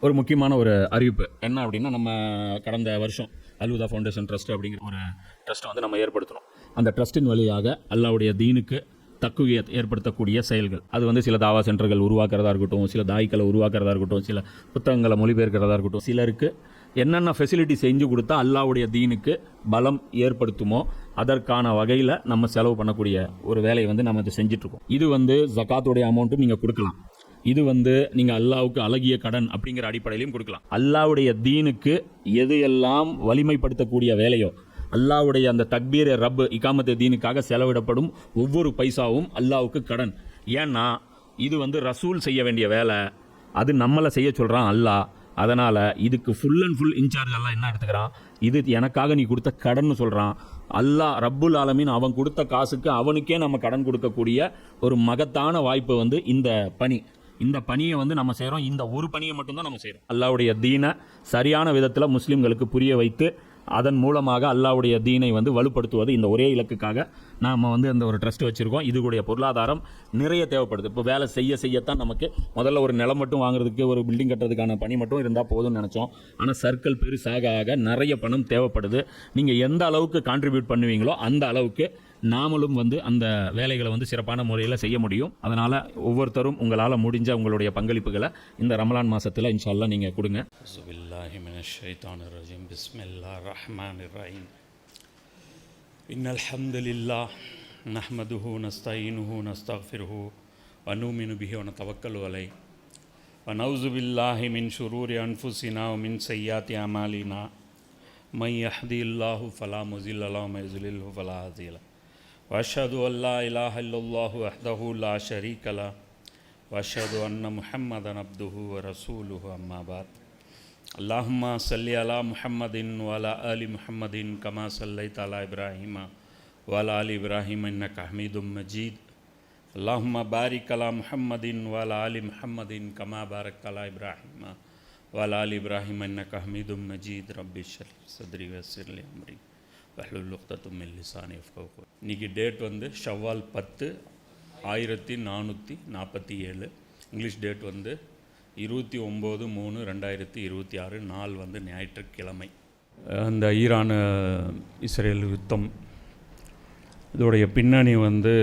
ஒரு முக்கியமான ஒரு அறிவிப்பு என்ன அப்படின்னா, நம்ம கடந்த வருஷம் அல்ஹுதா ஃபவுண்டேஷன் ட்ரஸ்ட் அப்படிங்கிற ஒரு ட்ரஸ்ட்டை வந்து நம்ம ஏற்படுத்தணும். அந்த ட்ரஸ்ட்டின் வழியாக அல்லாஹ்வுடைய தீனுக்கு தக்குவியத் ஏற்படுத்தக்கூடிய செயல்கள், அது வந்து சில தாவா சென்டர்கள் உருவாக்குறதா இருக்கட்டும், சில தாய்க்களை உருவாக்குறதா இருக்கட்டும், சில புத்தகங்களை மொழிபெயர்க்கிறதா இருக்கட்டும், சிலருக்கு என்னென்ன ஃபெசிலிட்டி செஞ்சு கொடுத்தா அல்லாஹ்வுடைய தீனுக்கு பலம் ஏற்படுத்துமோ அதற்கான வகையில் நம்ம செலவு பண்ணக்கூடிய ஒரு வேலையை வந்து நம்ம இதை செஞ்சிட்ருக்கோம். இது வந்து ஜகாத்துடைய அமௌண்ட்டும் நீங்கள் கொடுக்கலாம். இது வந்து நீங்கள் அல்லாஹ்வுக்கு அழகிய கடன் அப்படிங்கிற அடிப்படையிலையும் கொடுக்கலாம். அல்லாஹ்வுடைய தீனுக்கு எது எல்லாம் வலிமைப்படுத்தக்கூடிய வேலையோ, அல்லாஹ்வுடைய அந்த தக்பீர் ரப் இகாமத்து தீனுக்காக செலவிடப்படும் ஒவ்வொரு பைசாவும் அல்லாஹ்வுக்கு கடன். ஏன்னா இது வந்து ரசூல் செய்ய வேண்டிய வேலை, அது நம்மளை செய்ய சொல்கிறான் அல்லாஹ். அதனால் இதுக்கு ஃபுல் அண்ட் ஃபுல் இன்சார்ஜ் எல்லாம் என்ன எடுத்துக்கிறான், இது எனக்காக நீ கொடுத்த கடன் சொல்கிறான். அல்லாஹ் ரப்புல் ஆலமீன் அவன் கொடுத்த காசுக்கு அவனுக்கே நம்ம கடன் கொடுக்கக்கூடிய ஒரு மகத்தான வாய்ப்பு வந்து இந்த பணி. இந்த பணியை வந்து நம்ம செய்கிறோம். இந்த ஒரு பணியை மட்டும்தான் நம்ம செய்கிறோம். அல்லாஹ்வுடைய தீனை சரியான விதத்தில் முஸ்லீம்களுக்கு புரிய வைத்து அதன் மூலமாக அல்லாஹ்வுடைய தீனை வந்து வலுப்படுத்துவது, இந்த ஒரே இலக்குக்காக நாம் வந்து அந்த ஒரு ட்ரஸ்ட் வச்சுருக்கோம். இதுடைய பொருளாதாரம் நிறைய தேவைப்படுது. இப்போ வேலை செய்யத்தான் நமக்கு முதல்ல ஒரு நிலம் மட்டும் வாங்குறதுக்கு, ஒரு பில்டிங் கட்டுறதுக்கான பணி மட்டும் இருந்தால் போதும்னு நினச்சோம். ஆனால் சர்க்கிள் பெருசாக ஆக நிறைய பணம் தேவைப்படுது. நீங்கள் எந்த அளவுக்கு கான்ட்ரிபியூட் பண்ணுவீங்களோ அந்த அளவுக்கு நாமளும் வந்து அந்த வேலைகளை வந்து சிறப்பான முறையில் செய்ய முடியும். அதனால் ஒவ்வொருத்தரும் உங்களால் முடிஞ்ச உங்களுடைய பங்களிப்புகளை இந்த ரமலான் மாதத்தில் இன்ஷா அல்லாஹ் நீங்கள் கொடுங்க. பிஸ்மில்லாஹிர் ரஹ்மானிர் ரஹீம். இன்னல் ஹம்துலில்லாஹ் நஹ்மதுஹு நஸ்தஈனுஹு நஸ்தக்ஃபிருஹு வ நுமினு பிஹி வ நதவக்கலு அலைஹி வ நஊது பில்லாஹி மின் ஷுரூரி அன்ஃபுஸினா வ மின் ஸய்யிஆத்தி அமாலினா மை யஹ்திஹில்லாஹு ஃபலா முஸில்ல லஹு வ மை யுضلில்ஹு ஃபலா ஹாதிய லஹு வஅஷ்ஹது அன் லா இலாஹா இல்லல்லாஹு வஹ்தஹு லா ஷரீக லஹு வஅஷ்ஹது அன்ன முஹம்மதன் அப்துஹு வ ரசூலுஹு அம்மா பஅத். அல்லாஹும்ம ஸல்லி அலா முஹம்மதின் வ அலா ஆலி முஹம்மதின் கமா ஸல்லைத அலா இப்ராஹீம வ அலா ஆலி இப்ராஹீம இன்னக ஹமீதும் மஜீத். அல்லாஹும்ம பாரிக் அலா முஹம்மதின் வ அலா ஆலி முஹம்மதின் கமா பாரக்த அலா இப்ராஹீம வ அலா ஆலி இப்ராஹீம இன்னக ஹமீதும் மஜீத். ரப்பி ஷ்ரஹ் லி ஸத்ரி வ யஸ்ஸிர் லி அம்ரி வஹ்லுல் உக்தத்தும் மின் லிசானி யஃப்கஹு கௌலி. இன்றைக்கி டேட் வந்து ஷவ்வால் 10 1447. இங்கிலீஷ் டேட் வந்து 29/3/2026. நாள் வந்து ஞாயிற்றுக்கிழமை. அந்த ஈரான் இஸ்ரேல் யுத்தம், இதோடைய பின்னணி வந்து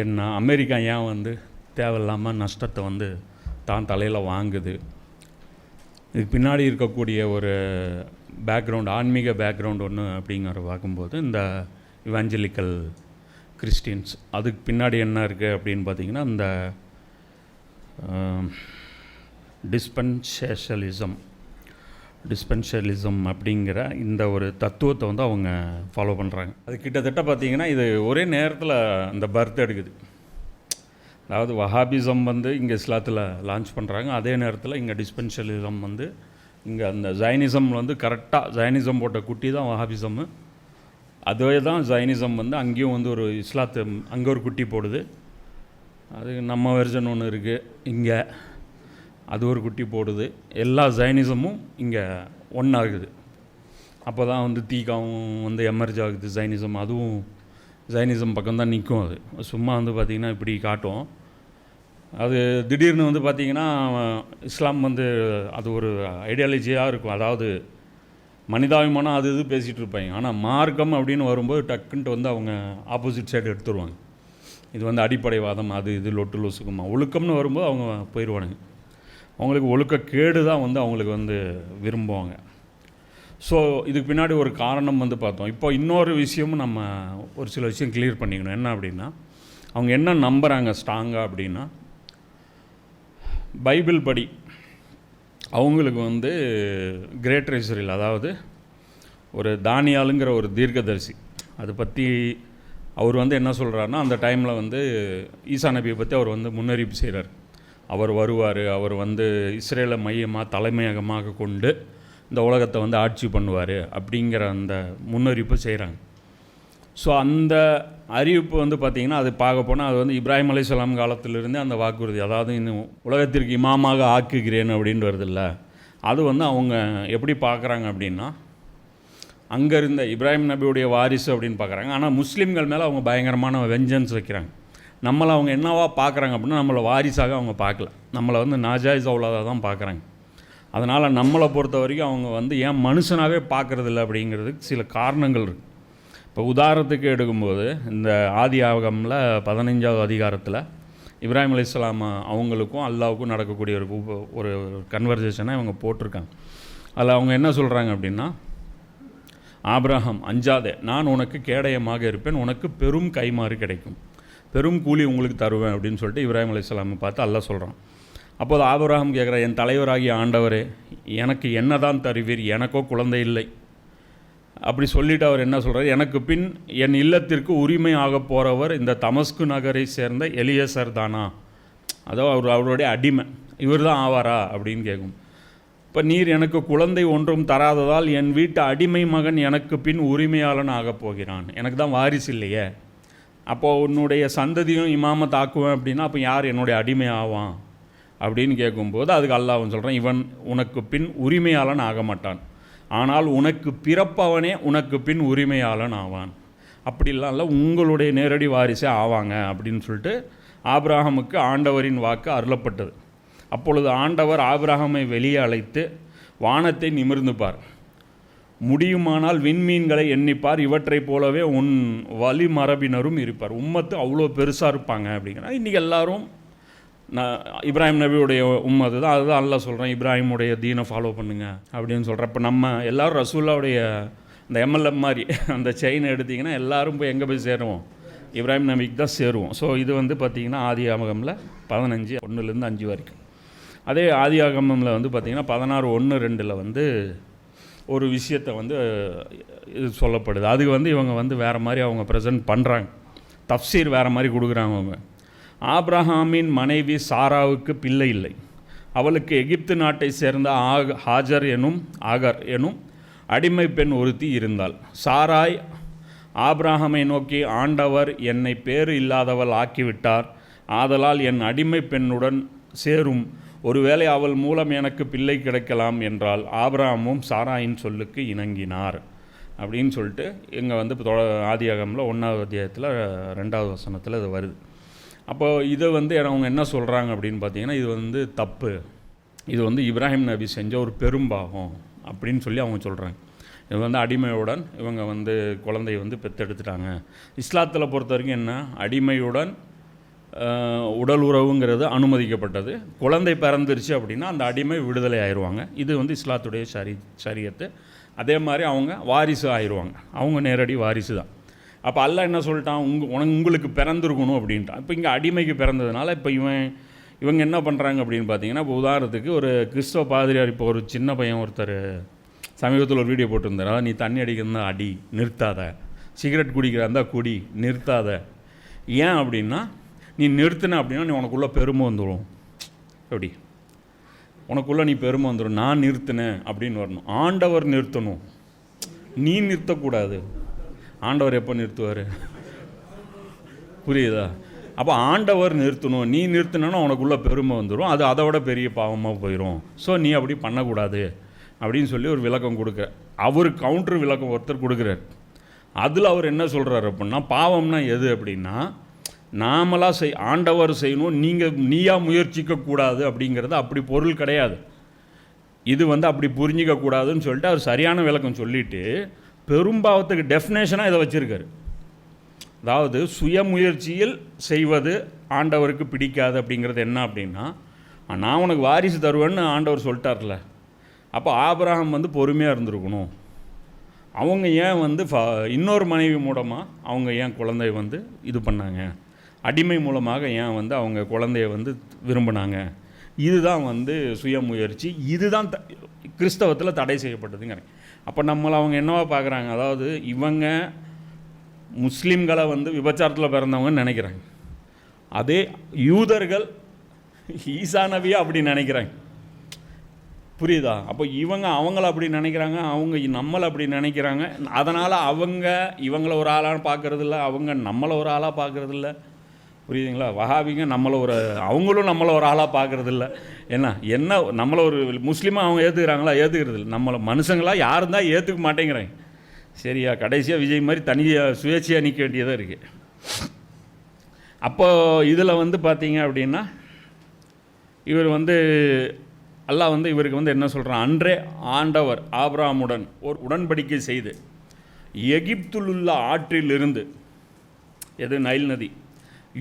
என்ன, அமெரிக்கா ஏன் வந்து தேவையில்லாமல் நஷ்டத்தை வந்து தான் தலையில் வாங்குது, இதுக்கு பின்னாடி இருக்கக்கூடிய ஒரு பேக்ரவுண்ட், ஆன்மீக பேக்ரவுண்ட் ஒன்று அப்படிங்கிற பார்க்கும்போது இந்த இவாஞ்சலிக்கல் கிறிஸ்டின்ஸ், அதுக்கு பின்னாடி என்ன இருக்குது அப்படின்னு பார்த்திங்கன்னா இந்த டிஸ்பென்ஷலிசம் அப்படிங்கிற இந்த ஒரு தத்துவத்தை வந்து அவங்க ஃபாலோ பண்ணுறாங்க. அது கிட்டத்தட்ட பார்த்திங்கன்னா இது ஒரே நேரத்தில் இந்த பர்த் எடுக்குது. அதாவது வஹாபிசம் வந்து இங்கே இஸ்லாத்தில் லான்ச் பண்ணுறாங்க, அதே நேரத்தில் இங்கே டிஸ்பென்ஷலிசம் வந்து இங்கே அந்த ஜைனிசம் வந்து கரெக்டாக ஜைனிசம் போட்ட குட்டி தான் வஹாபிசம்மு. அதுவே தான் ஜைனிசம் வந்து அங்கேயும் வந்து ஒரு இஸ்லாத்து அங்கே ஒரு குட்டி போடுது. அது நம்ம வெர்ஷன் ஒன்று இருக்குது இங்கே, அது ஒரு குட்டி போடுது. எல்லா ஜைனிசமும் இங்கே ஒன்றாகுது. அப்போ தான் வந்து தீக்காவும் வந்து எமர்ஜ் ஆகுது ஜைனிசம். அதுவும் ஜைனிசம் பக்கம்தான் நிற்கும். அது சும்மா வந்து பார்த்திங்கன்னா இப்படி காட்டும். அது திடீர்னு வந்து பார்த்திங்கன்னா இஸ்லாம் வந்து அது ஒரு ஐடியாலஜியாக இருக்கும். அதாவது மனிதாபிமானம் அது இது பேசிகிட்டு இருப்பாங்க. ஆனால் மார்க்கம் அப்படின்னு வரும்போது டக்குன்ட்டு வந்து அவங்க ஆப்போசிட் சைடு எடுத்துருவாங்க. இது வந்து அடிப்படைவாதம், அது இது லொட்டு லொசுக்குமா. ஒழுக்கம்னு வரும்போது அவங்க போயிடுவானுங்க. அவங்களுக்கு ஒழுக்க கேடு தான் வந்து அவங்களுக்கு வந்து விரும்புவாங்க. ஸோ இதுக்கு பின்னாடி ஒரு காரணம் வந்து பார்த்தோம். இப்போ இன்னொரு விஷயமும் நம்ம ஒரு சில விஷயம் கிளியர் பண்ணிக்கணும். என்ன அப்படின்னா, அவங்க என்ன நம்புகிறாங்க ஸ்ட்ராங்காக அப்படின்னா, பைபிள் படி அவங்களுக்கு வந்து கிரேட்டர் இஸ்ரேல், அதாவது ஒரு தானியாலுங்கிற ஒரு தீர்க்கதரிசி, அதை பற்றி அவர் வந்து என்ன சொல்கிறாருன்னா, அந்த டைமில் வந்து ஈசா நபியை பற்றி அவர் வந்து முன்னறிவிப்பு செய்கிறார். அவர் வருவார், அவர் வந்து இஸ்ரேலை மையமாக தலைமையகமாக கொண்டு இந்த உலகத்தை வந்து ஆட்சி பண்ணுவார் அப்படிங்கிற அந்த முன்னறிவிப்பு செய்கிறாங்க. ஸோ அந்த அறிவிப்பு வந்து பார்த்திங்கன்னா, அது பார்க்க போனால் அது வந்து இப்ராஹிம் அலைஹிஸ்ஸலாம் காலத்திலிருந்தே அந்த வாக்குறுதி, அதாவது இன்னும் உலகத்திற்கு இமாமாக ஆக்குகிறேன் அப்படின்னு வருதில்ல, அது வந்து அவங்க எப்படி பார்க்குறாங்க அப்படின்னா, அங்கே இருந்த இப்ராஹிம் நபியுடைய வாரிசு அப்படின்னு பார்க்குறாங்க. ஆனால் முஸ்லீம்கள் மேலே அவங்க பயங்கரமான வெஞ்சன்ஸ் வைக்கிறாங்க. நம்மளை அவங்க என்னவா பார்க்குறாங்க அப்படின்னா, நம்மளை வாரிசாக அவங்க பார்க்கல, நம்மளை வந்து நாஜாயிஸ் அவுலாதாக தான் பார்க்குறாங்க. அதனால் நம்மளை பொறுத்த வரைக்கும் அவங்க வந்து ஏன் மனுஷனாகவே பார்க்குறதில்ல அப்படிங்கிறதுக்கு சில காரணங்கள் இருக்குது. இப்போ உதாரணத்துக்கு எடுக்கும்போது இந்த ஆதி ஆகமில் 15வது அதிகாரத்தில் இப்ராஹிம் அலைஹிஸ்ஸலாம் அவங்களுக்கும் அல்லாவுக்கும் நடக்கக்கூடிய ஒரு கன்வர்சேஷனை இவங்க போட்டிருக்காங்க. அதில் அவங்க என்ன சொல்கிறாங்க அப்படின்னா, ஆபிரகாம் அஞ்சாதே, நான் உனக்கு கேடயமாக இருப்பேன், உனக்கு பெரும் கைமாறு கிடைக்கும், பெரும் கூலி உங்களுக்கு தருவேன் அப்படின்னு சொல்லிட்டு இப்ராஹிம் அலைஹிஸ்ஸலாமை பார்த்து அல்லாஹ் சொல்கிறான். அப்போது ஆபிரகாம் கேட்குற, என் தலைவராகிய ஆண்டவரே, எனக்கு என்ன தான் தருவீர், எனக்கோ குழந்தை இல்லை. அப்படி சொல்லிவிட்டு அவர் என்ன சொல்கிறார், எனக்கு பின் என் இல்லத்திற்கு உரிமை ஆக போகிறவர் இந்த தமஸ்கு நகரை சேர்ந்த எலியசர் தானா, அதோ அவருடைய அடிமை, இவர் தான் ஆவாரா அப்படின்னு கேட்கும். இப்போ நீர் எனக்கு குழந்தை ஒன்றும் தராததால் என் வீட்டு அடிமை மகன் எனக்கு பின் உரிமையாளன் ஆகப் போகிறான், எனக்கு தான் வாரிசு இல்லையே, அப்போது உன்னுடைய சந்ததியும் இமாமத் ஆக்குவேன் அப்படின்னா அப்போ யார் என்னுடைய அடிமை ஆவான் அப்படின்னு கேட்கும்போது அதுக்கு அல்லாஹ் சொல்கிறான், இவன் உனக்கு பின் உரிமையாளன் ஆக மாட்டான், ஆனால் உனக்கு பிறப்பவனே உனக்கு பின் உரிமையாளன் ஆவான், அப்படிலாம் இல்லை, உங்களுடைய நேரடி வாரிசே ஆவாங்க அப்படின்னு சொல்லிட்டு ஆபிரகாமுக்கு ஆண்டவரின் வாக்கு அருளப்பட்டது. அப்பொழுது ஆண்டவர் ஆபிரகாமை வெளியே அழைத்து வானத்தை நிமிர்ந்து பார், முடியுமானால் விண்மீன்களை எண்ணிப்பார், இவற்றைப் போலவே உன் வழி மரபினரும் இருப்பார். உம்மத்து அவ்வளோ பெருசாக இருப்பாங்க அப்படிங்கிறா. இன்றைக்கி எல்லோரும் இப்ராஹிம் நபியுடைய உம்மது தான், அதுதான் அல்லாஹ் சொல்கிறேன், இப்ராஹிமுடைய தீனை ஃபாலோ பண்ணுங்க அப்படின்னு சொல்கிறேன். இப்போ நம்ம எல்லோரும் ரசூல்லாவுடைய இந்த எம்எல்எம் மாதிரி அந்த செயினை எடுத்திங்கன்னா எல்லோரும் போய் எங்கே போய் சேருவோம், இப்ராஹிம் நபிக்கு தான் சேருவோம். ஸோ இது வந்து பார்த்திங்கன்னா ஆதி ஆகமில் 15:1-5 வரைக்கும். அதே ஆதி ஆகமில் வந்து பார்த்திங்கன்னா 16:1-2 வந்து ஒரு விஷயத்தை வந்து இது சொல்லப்படுது. அதுக்கு வந்து இவங்க வந்து வேறு மாதிரி அவங்க ப்ரெசென்ட் பண்ணுறாங்க, தஃப்சீர் வேறு மாதிரி கொடுக்குறாங்க. அவங்க ஆபிரகாமின் மனைவி சாராவுக்கு பிள்ளை இல்லை, அவளுக்கு எகிப்து நாட்டை சேர்ந்த ஆகர் எனும் அடிமை பெண் ஒருத்தி இருந்தாள். சாராய் ஆபிரகாமை நோக்கி, ஆண்டவர் என்னை பேறு இல்லாதவள் ஆக்கிவிட்டார், ஆதலால் என் அடிமை பெண்ணுடன் சேரும், ஒருவேளை அவள் மூலம் எனக்கு பிள்ளை கிடைக்கலாம் என்றால் ஆபிரகாமும் சாராயின் சொல்லுக்கு இணங்கினார் அப்படின்னு சொல்லிட்டு இங்கே வந்து ஆதியாகமில் 1வது அத்தியாயத்தில் 2வது வசனத்தில் இது வருது. அப்போ இதை வந்து அவங்க என்ன சொல்கிறாங்க அப்படின்னு பார்த்தீங்கன்னா, இது வந்து தப்பு, இது வந்து இப்ராஹிம் நபி செஞ்ச ஒரு பெரும்பாகம் அப்படின்னு சொல்லி அவங்க சொல்கிறாங்க. இது வந்து அடிமையுடன் இவங்க வந்து குழந்தைய வந்து பெற்றெடுத்துட்டாங்க. இஸ்லாத்தில் பொறுத்த வரைக்கும் என்ன, அடிமையுடன் உடல் உறவுங்கிறது அனுமதிக்கப்பட்டது. குழந்தை பிறந்துருச்சு அப்படின்னா அந்த அடிமை விடுதலை ஆயிடுவாங்க. இது வந்து இஸ்லாத்துடைய ஷரியத்து. அதே மாதிரி அவங்க வாரிசு ஆயிடுவாங்க, அவங்க நேரடி வாரிசு தான். அப்போ அல்லாஹ் என்ன சொல்லிட்டான், உங்களுக்கு பிறந்திருக்கணும் அப்படின்ட்டான். இப்போ இங்கே அடிமைக்கு பிறந்ததுனால இப்போ இவங்க என்ன பண்ணுறாங்க அப்படின்னு பார்த்தீங்கன்னா, இப்போ உதாரணத்துக்கு ஒரு கிறிஸ்தவ பாதிரியார், இப்போ ஒரு சின்ன பையன் ஒருத்தர் சமீபத்தில் ஒரு வீடியோ போட்டிருந்தார், அதாவது நீ தண்ணி அடிக்கிறதா அடி, நிறுத்தாத, சிகரெட் குடிக்கிறதா குடி, நிறுத்தாத. ஏன் அப்படின்னா, நீ நிறுத்தின அப்படின்னா நீ உனக்குள்ளே பெருமை வந்துடும், எப்படி உனக்குள்ளே நீ பெருமை வந்துடும், நான் நிறுத்தினேன் அப்படின்னு வரணும். ஆண்டவர் நிறுத்தணும், நீ நிறுத்தக்கூடாது. ஆண்டவர் எப்போ நிறுத்துவார், புரியுதா? அப்போ ஆண்டவர் நிறுத்தணும், நீ நிறுத்தினா உனக்குள்ளே பெருமை வந்துடும், அது அதை விட பெரிய பாவமாக போயிடும். ஸோ நீ அப்படி பண்ணக்கூடாது அப்படின்னு சொல்லி ஒரு விளக்கம் கொடுக்குற, அவர் கவுண்டர் விளக்கம் ஒருத்தர் கொடுக்குறார். அதில் அவர் என்ன சொல்கிறார் அப்படின்னா, பாவம்னா எது அப்படின்னா, நாமளாக ஆண்டவர் செய்யணும், நீயா முயற்சிக்கக்கூடாது அப்படிங்கிறது அப்படி பொருள் கிடையாது. இது வந்து அப்படி புரிஞ்சிக்கக்கூடாதுன்னு சொல்லிட்டு அவர் சரியான விளக்கம் சொல்லிவிட்டு பெரும்பாவத்துக்கு டெஃபினேஷனாக இதை வச்சுருக்காரு. அதாவது சுயமுயற்சியில் செய்வது ஆண்டவருக்கு பிடிக்காது அப்படிங்கிறது என்ன அப்படின்னா, நான் உனக்கு வாரிசு தருவேன்னு ஆண்டவர் சொல்லிட்டார்ல, அப்போ ஆபிரகாம் வந்து பொறுமையாக இருந்திருக்கணும். அவங்க ஏன் வந்து இன்னொரு மனைவி மூலமாக அவங்க ஏன் குழந்தைய வந்து இது பண்ணாங்க, அடிமை மூலமாக ஏன் வந்து அவங்க குழந்தைய வந்து விரும்பினாங்க, இதுதான் வந்து சுயமுயற்சி, இதுதான் கிறிஸ்தவத்தில் தடை செய்யப்பட்டதுங்கிறேன். அப்போ நம்மளை அவங்க என்னவா பார்க்குறாங்க, அதாவது இவங்க முஸ்லீம்களை வந்து விபச்சாரத்தில் பிறந்தவங்கன்னு நினைக்கிறாங்க, அதே யூதர்கள் ஈசா நபியை அப்படி நினைக்கிறாங்க, புரியுதா? அப்போ அவங்கள அப்படி நினைக்கிறாங்க, அவங்க நம்மளை அப்படி நினைக்கிறாங்க. அதனால் இவங்கள ஒரு ஆளாக பார்க்குறதில்ல, அவங்க நம்மளை ஒரு ஆளாக பார்க்குறதில்ல, புரியுதுங்களா? வஹாபிங்க அவங்களும் நம்மளை ஒரு ஆளாக பார்க்குறதில்ல. என்ன நம்மளை ஒரு முஸ்லீமாக அவங்க ஏற்றுக்கிறாங்களா, ஏற்றுக்கிறது இல்லை. நம்மளை மனுஷங்களாக யாரும் தான் ஏற்றுக்க மாட்டேங்கிறாங்க. சரியா? கடைசியாக விஜய் மாதிரி தனியாக சுயேட்சையாக நிற்க வேண்டியதாக இருக்குது. அப்போது இதில் வந்து பார்த்தீங்க அப்படின்னா, இவர் வந்து அல்லாஹ் வந்து இவருக்கு வந்து என்ன சொல்கிறான், அன்றே ஆண்டவர் ஆபிரகாமுடன் ஒரு உடன்படிக்கை செய்து எகிப்திலுள்ள ஆற்றிலிருந்து, எது நைல் நதி,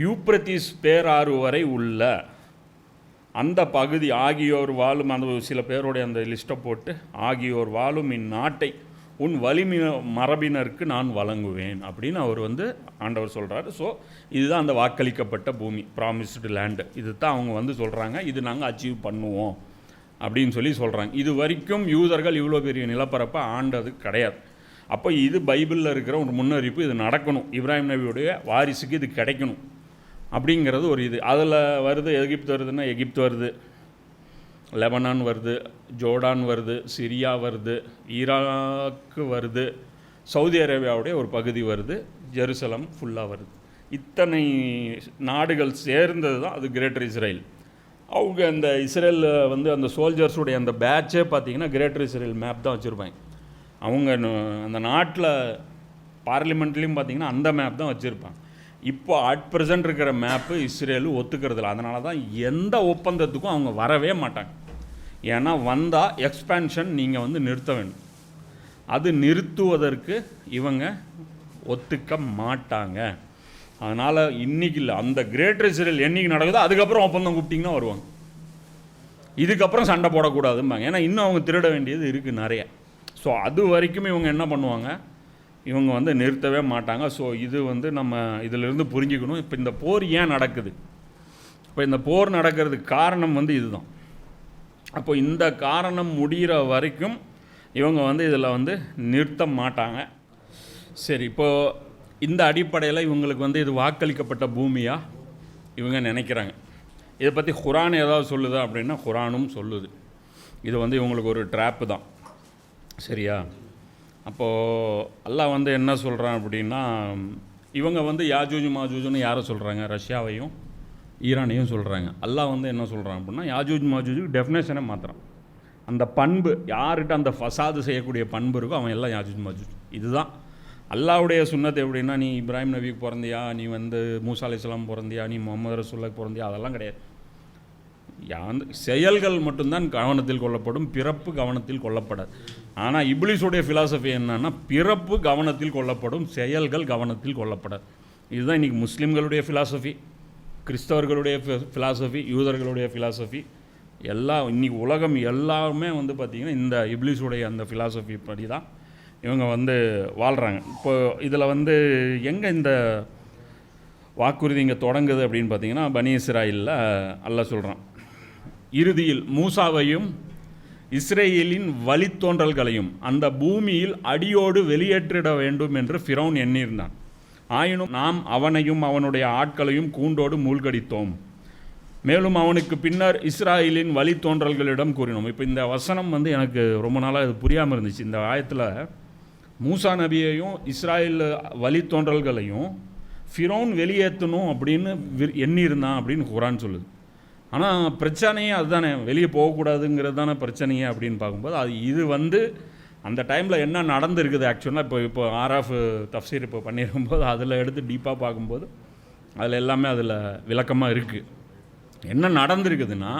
யூப்ரத்தீஸ் பேராறு வரை உள்ள அந்த பகுதி ஆகியோர் வாழும், அந்த சில பேருடைய அந்த லிஸ்ட்டை போட்டு, ஆகியோர் வாழும் இந்நாட்டை உன் வலிமை மரபினருக்கு நான் வழங்குவேன் அப்படின்னு அவர் வந்து ஆண்டவர் சொல்கிறாரு. ஸோ இதுதான் அந்த வாக்களிக்கப்பட்ட பூமி, ப்ராமிஸ்டு லேண்டு. இது தான் அவங்க வந்து சொல்கிறாங்க, இது நாங்கள் அச்சீவ் பண்ணுவோம் அப்படின்னு சொல்லி சொல்கிறாங்க. இது வரைக்கும் யூதர்கள் இவ்வளோ பெரிய நிலப்பரப்பை ஆண்டது கிடையாது. அப்போ இது பைபிளில் இருக்கிற ஒரு முன்னறிவிப்பு, இது நடக்கணும், இப்ராஹிம் நபியுடைய வாரிசுக்கு இது கிடைக்கணும் அப்படிங்கிறது ஒரு இது. அதில் வருது, எகிப்து வருதுன்னா எகிப்து வருது, லெபனான் வருது, ஜோர்டான் வருது, சிரியா வருது, ஈராக்கு வருது, சவுதி அரேபியாவுடைய ஒரு பகுதி வருது, ஜெருசலம் ஃபுல்லாக வருது. இத்தனை நாடுகள் சேர்ந்தது தான் அது கிரேட்டர் இஸ்ரேல். அவங்க அந்த இஸ்ரேலில் வந்து அந்த சோல்ஜர்ஸுடைய அந்த பேட்சே பார்த்திங்கன்னா கிரேட்டர் இஸ்ரேல் மேப் தான் வச்சுருப்பாங்க. அவங்க அந்த நாட்டில் பார்லிமெண்ட்லேயும் பார்த்திங்கன்னா அந்த மேப் தான் வச்சுருப்பாங்க. இப்போ அட் ப்ரெசன்ட் இருக்கிற மேப்பு இஸ்ரேலு ஒத்துக்கிறதில்ல. அதனால தான் எந்த ஒப்பந்தத்துக்கும் அவங்க வரவே மாட்டாங்க. ஏன்னா வந்தால் எக்ஸ்பேன்ஷன் நீங்கள் வந்து நிறுத்த வேண்டும். அது நிறுத்துவதற்கு இவங்க ஒத்துக்க மாட்டாங்க. அதனால் இன்றைக்கி இல்லை, அந்த கிரேட்டர் இஸ்ரேல் என்றைக்கு நடக்குதோ அதுக்கப்புறம் ஒப்பந்தம் கூப்பிட்டிங்கன்னா வருவாங்க. இதுக்கப்புறம் சண்டை போடக்கூடாதும்பாங்க. ஏன்னா இன்னும் அவங்க திருட வேண்டியது இருக்குது நிறைய. ஸோ அது வரைக்கும் இவங்க என்ன பண்ணுவாங்க, இவங்க வந்து நிறுத்தவே மாட்டாங்க. ஸோ இது வந்து நம்ம இதிலிருந்து புரிஞ்சுக்கணும். இப்போ இந்த போர் ஏன் நடக்குது, இப்போ இந்த போர் நடக்கிறதுக்கு காரணம் வந்து இதுதான். அப்போ இந்த காரணம் முடிகிற வரைக்கும் இவங்க வந்து இதில் வந்து நிறுத்த மாட்டாங்க. சரி, இப்போது இந்த அடிப்படையில் இவங்களுக்கு வந்து இது வாக்களிக்கப்பட்ட பூமியாக இவங்க நினைக்கிறாங்க. இதை பற்றி குரான் ஏதாவது சொல்லுதா அப்படின்னா குரானும் சொல்லுது. இது வந்து இவங்களுக்கு ஒரு ட்ராப்பு தான். சரியா? அப்போது அல்லாஹ் வந்து என்ன சொல்கிறான் அப்படின்னா, இவங்க வந்து யாஜூஜ் மாஜூஜ்னு யாரை சொல்கிறாங்க, ரஷ்யாவையும் ஈரானையும் சொல்கிறாங்க. அல்லாஹ் வந்து என்ன சொல்கிறான் அப்படின்னா, யாஜூஜ் மாஜூஜுக்கு டெஃபினேஷனே மாற்றுறான். அந்த பண்பு யார்கிட்ட அந்த ஃபசாது செய்யக்கூடிய பண்பு இருக்கோ அவன் எல்லாம் யாஜூஜ் மாஜூஜ். இதுதான் அல்லாஹ்வுடைய சுன்னத். எப்படின்னா, நீ இப்ராஹிம் நபிக்கு பிறந்தியா, நீ வந்து மூசா அலைஹிஸ்ஸலாம் பிறந்தியா, நீ முகமது ரசூலுல்லாஹ்க்கு பிறந்தியா, அதெல்லாம் கிடையாது. செயல்கள் மட்டும்தான் கவனத்தில் கொள்ளப்படும், பிறப்பு கவனத்தில் கொள்ளப்படாது. ஆனால் இப்லீஸுடைய ஃபிலாசபி என்னன்னா, பிறப்பு கவனத்தில் கொள்ளப்படும், செயல்கள் கவனத்தில் கொள்ளப்படாது. இதுதான் இன்றைக்கி முஸ்லீம்களுடைய ஃபிலாசபி, கிறிஸ்தவர்களுடைய ஃபிலாசபி, யூதர்களுடைய ஃபிலாசபி. எல்லாம் இன்றைக்கி உலகம் எல்லாமே வந்து பார்த்திங்கன்னா இந்த இப்லீஸுடைய அந்த ஃபிலாசபி படி தான் இவங்க வந்து வாழ்கிறாங்க. இப்போ இதில் வந்து எங்கே இந்த வாக்குறுதி இங்கே தொடங்குது அப்படின்னு பார்த்தீங்கன்னா, பனி இஸ்ராயலில் அல்லாஹ் சொல்கிறான், இறுதியில் மூசாவையும் இஸ்ரேலின் வழித்தோன்றல்களையும் அந்த பூமியில் அடியோடு வெளியேற்றிட வேண்டும் என்று ஃபிரௌன் எண்ணியிருந்தான். ஆயினும் நாம் அவனையும் அவனுடைய ஆட்களையும் கூண்டோடு மூழ்கடித்தோம். மேலும் அவனுக்கு பின்னர் இஸ்ராயலின் வழித்தோன்றல்களிடம் கூறினோம். இப்போ இந்த வசனம் வந்து எனக்கு ரொம்ப நாளாக இது புரியாமல் இருந்துச்சு. இந்த ஆயத்தில் மூசா நபியையும் இஸ்ராயல் வழித்தோன்றல்களையும் ஃபிரௌன் வெளியேற்றணும் அப்படின்னு எண்ணியிருந்தான் அப்படின்னு குரான் சொல்லுது. ஆனால் பிரச்சனையே அதுதானே, வெளியே போகக்கூடாதுங்கிறது தானே பிரச்சனையே அப்படின்னு பார்க்கும்போது, அது இது வந்து அந்த டைமில் என்ன நடந்துருக்குது ஆக்சுவலாக இப்போ ஆர்ஆஃப் தஃப்சீர் இப்போ பண்ணியிருக்கும்போது அதில் எடுத்து டீப்பாக பார்க்கும்போது அதில் எல்லாமே அதில் விளக்கமாக இருக்குது. என்ன நடந்திருக்குதுன்னா,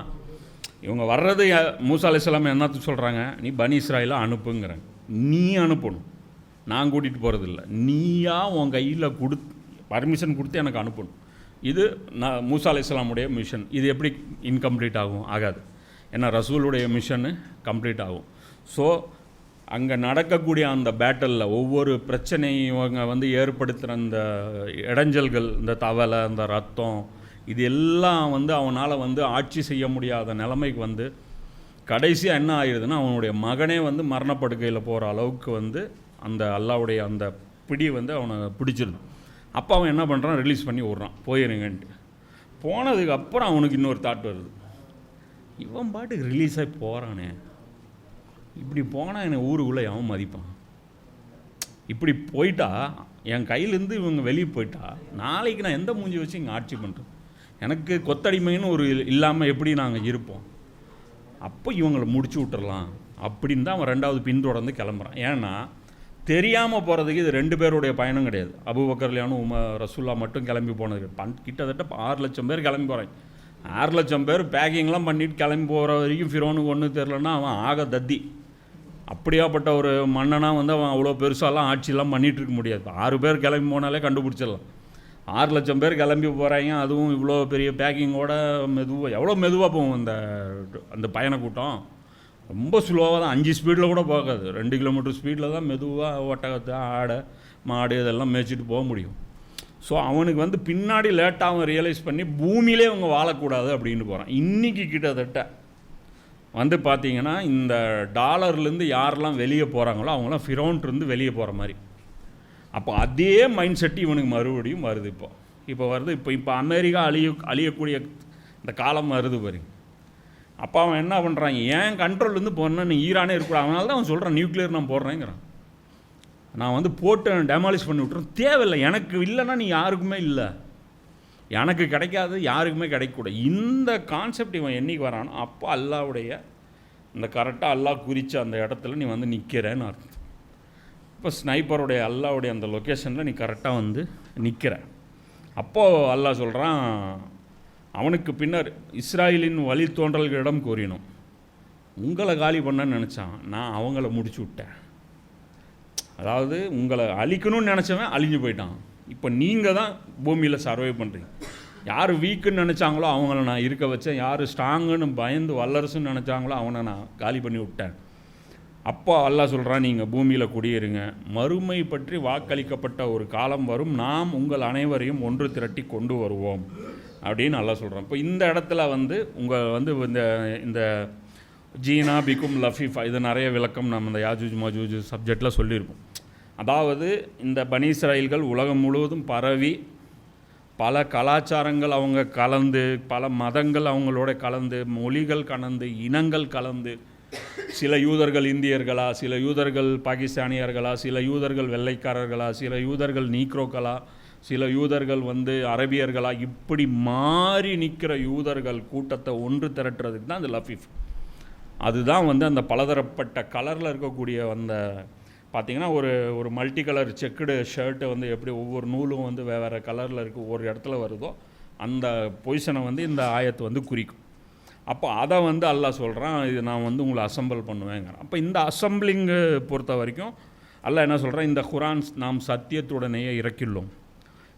இவங்க வர்றது மூசா அலைஹிஸ்ஸலாம் என்னத்து சொல்கிறாங்க, நீ பனி இஸ்ராயலை அனுப்புங்கிறாங்க. நீ அனுப்பணும், நான் கூட்டிகிட்டு போகிறதில்ல, நீயா உன் கையில் பர்மிஷன் கொடுத்து எனக்கு அனுப்பணும். இது நான் மூசா அலைஹிஸ்ஸலாமுடைய மிஷன். இது எப்படி இன்கம்ப்ளீட் ஆகும்? ஆகாது. ஏன்னா ரசூலுடைய மிஷனு கம்ப்ளீட் ஆகும். ஸோ அங்கே நடக்கக்கூடிய அந்த பேட்டலில் ஒவ்வொரு பிரச்சனையும் இவங்க வந்து ஏற்படுத்துகிற அந்த இடைஞ்சல்கள், இந்த தவளை, இந்த ரத்தம், இது எல்லாம் வந்து அவனால் வந்து ஆட்சி செய்ய முடியாத நிலைமைக்கு வந்து கடைசியாக என்ன ஆகிடுதுன்னா, அவனுடைய மகனே வந்து மரணப்படுக்கையில் போகிற அளவுக்கு வந்து அந்த அல்லாவுடைய அந்த பிடி வந்து அவனை பிடிச்சிருது. அப்போ அவன் என்ன பண்ணுறான், ரிலீஸ் பண்ணி விட்றான், போயிருங்கன்ட்டு. போனதுக்கப்புறம் அவனுக்கு இன்னொரு தாட் வருது, இவன் பாட்டுக்கு ரிலீஸ் ஆகி போகிறானே, இப்படி போனால் என்னை ஊருக்குள்ளே எவன் மதிப்பான், இப்படி போயிட்டா என் கையிலேருந்து இவங்க வெளியே போயிட்டா நாளைக்கு நான் எந்த மூஞ்சி வச்சு இங்கே ஆட்சி பண்ணுறேன், எனக்கு கொத்தடிமைன்னு ஒரு இல்லாமல் எப்படி நாங்கள் இருப்போம், அப்போ இவங்களை முடிச்சு விட்டுறலாம் அப்படின்னு தான் அவன் ரெண்டாவது பின்தொடர்ந்து கிளம்புறான். ஏன்னா தெரியாமல் போகிறதுக்கு இது 2 பேருடைய பயணம் கிடையாது. அபூபக்கர் ரலியல்லாஹு அன்ஹு ரசூலுல்லாஹ் மட்டும் கிளம்பி போனது கிட்டத்தட்ட 6 லட்சம் பேர் கிளம்பி போகிறாங்க. 6,00,000 பேர் பேக்கிங்லாம் பண்ணிட்டு கிளம்பி போகிற வரைக்கும் ஃபிரோனுக்கு ஒன்றும் தெரிலன்னா அவன் ஆக தத்தி. அப்படியாப்பட்ட ஒரு மன்னனாக வந்து அவன் அவ்வளோ பெருசாலாம் ஆட்சியெல்லாம் பண்ணிகிட்டு இருக்க முடியாது. 6 பேர் கிளம்பி போனாலே கண்டுபிடிச்சிடலாம். 6,00,000 பேர் கிளம்பி போகிறாங்க, அதுவும் இவ்வளோ பெரிய பேக்கிங்கோட மெதுவாக. எவ்வளோ மெதுவாக போகும் அந்த பயணக்கூட்டம்? ரொம்ப ஸ்லோவாக தான், 5 ஸ்பீடில் கூட போகாது, 2 கிலோமீட்டர் ஸ்பீடில் தான் மெதுவாக ஒட்டகத்தை ஆடை மாடு இதெல்லாம் மேய்ச்சிட்டு போக முடியும். ஸோ அவனுக்கு வந்து பின்னாடி லேட்டாக அவன் ரியலைஸ் பண்ணி பூமியிலே அவங்க வாழக்கூடாது அப்படின்னு போகிறான். இன்றைக்கி கிட்டத்தட்ட வந்து பார்த்திங்கன்னா இந்த டாலர்லேருந்து யாரெல்லாம் வெளியே போகிறாங்களோ அவங்களாம் ஃபிரோன்ட்டு வெளியே போகிற மாதிரி. அப்போ அதே மைண்ட் செட்டு இவனுக்கு மறுபடியும் வருது. இப்போ வருது. இப்போ அமெரிக்கா அழியக்கூடிய இந்த காலம் வருது பாருங்க. அப்போ அவன் என்ன பண்ணுறான், ஏன் கண்ட்ரோல்லேருந்து போனால் நீ ஈரானே இருக்கக்கூடாது. அவனால தான் அவன் சொல்கிறான் நியூக்ளியர் நான் போடுறேங்கிறான். நான் வந்து போட்டு டெமாலிஷ் பண்ணி விட்றேன், தேவையில்லை எனக்கு, இல்லைன்னா நீ யாருக்குமே இல்லை, எனக்கு கிடைக்காது யாருக்குமே கிடைக்கக்கூடாது. இந்த கான்செப்ட் இவன் என்னைக்கு வரானோ அப்போ அல்லாவுடைய இந்த கரெக்டாக அல்லாஹ் குறித்த அந்த இடத்துல நீ வந்து நிற்கிறேன்னு அர்த்தம். இப்போ ஸ்னைப்பருடைய அல்லாவுடைய அந்த லொக்கேஷனில் நீ கரெக்டாக வந்து நிற்கிற. அப்போது அல்லாஹ் சொல்கிறான், அவனுக்கு பின்னர் இஸ்ராயலின் வழித்தோன்றல்களிடம் கூறினோம், உங்களை காலி பண்ணன்னு நினச்சான், நான் அவங்கள முடிச்சு விட்டேன். அதாவது உங்களை அழிக்கணும்னு நினச்சவன் அழிஞ்சு போயிட்டான். இப்போ நீங்கள் தான் பூமியில் சர்வை பண்ணுறீங்க. யார் வீக்குன்னு நினச்சாங்களோ அவங்கள நான் இருக்க வச்சேன், யார் ஸ்ட்ராங்குன்னு பயந்து வல்லரசுன்னு நினச்சாங்களோ அவனை நான் காலி பண்ணி விட்டேன். அப்போ அல்லாஹ் சொல்கிறான், நீங்கள் பூமியில் குடியிருங்க, மறுமை பற்றி வாக்களிக்கப்பட்ட ஒரு காலம் வரும், நாம் உங்கள் அனைவரையும் ஒன்று திரட்டி கொண்டு வருவோம் அப்படின்னு அல்லாஹ் சொல்கிறான். இப்போ இந்த இடத்துல வந்து உங்கள் வந்து இந்த ஜீனா பிகும் லஃபீஃபா இது நிறைய விளக்கம் நம்ம இந்த யாஜூஜ் மஜூஜ் சப்ஜெக்டில் சொல்லியிருப்போம். அதாவது இந்த பனி இஸ்ராயல்கள் உலகம் முழுவதும் பரவி பல கலாச்சாரங்கள் அவங்க கலந்து, பல மதங்கள் அவங்களோட கலந்து, மொழிகள் கலந்து, இனங்கள் கலந்து, சில யூதர்கள் இந்தியர்களா, சில யூதர்கள் பாகிஸ்தானியர்களா, சில யூதர்கள் வெள்ளைக்காரர்களா, சில யூதர்கள் நீக்ரோக்களா, சில யூதர்கள் வந்து அரபியர்களா, இப்படி மாறி நிற்கிற யூதர்கள் கூட்டத்தை ஒன்று திரட்டுறதுக்கு தான் இந்த லஃபீஃப். அதுதான் வந்து அந்த பலதரப்பட்ட கலரில் இருக்கக்கூடிய அந்த பார்த்திங்கன்னா ஒரு மல்டி கலர் செக்குடு ஷர்ட்டு வந்து எப்படி ஒவ்வொரு நூலும் வந்து வேறு கலரில் இருக்குது ஒவ்வொரு இடத்துல வருதோ அந்த பொசிஷனை வந்து இந்த ஆயத்து வந்து குறிக்கும். அப்போ அதை வந்து அல்லாஹ் சொல்கிறான், இது நான் வந்து உங்களை அசம்பிள் பண்ணுவேங்கிறேன். அப்போ இந்த அசம்பிளிங்கு பொறுத்த வரைக்கும் அல்லாஹ் என்ன சொல்கிறான், இந்த குரான் நாம் சத்தியத்துடனேயே இறக்கியுள்ளோம்,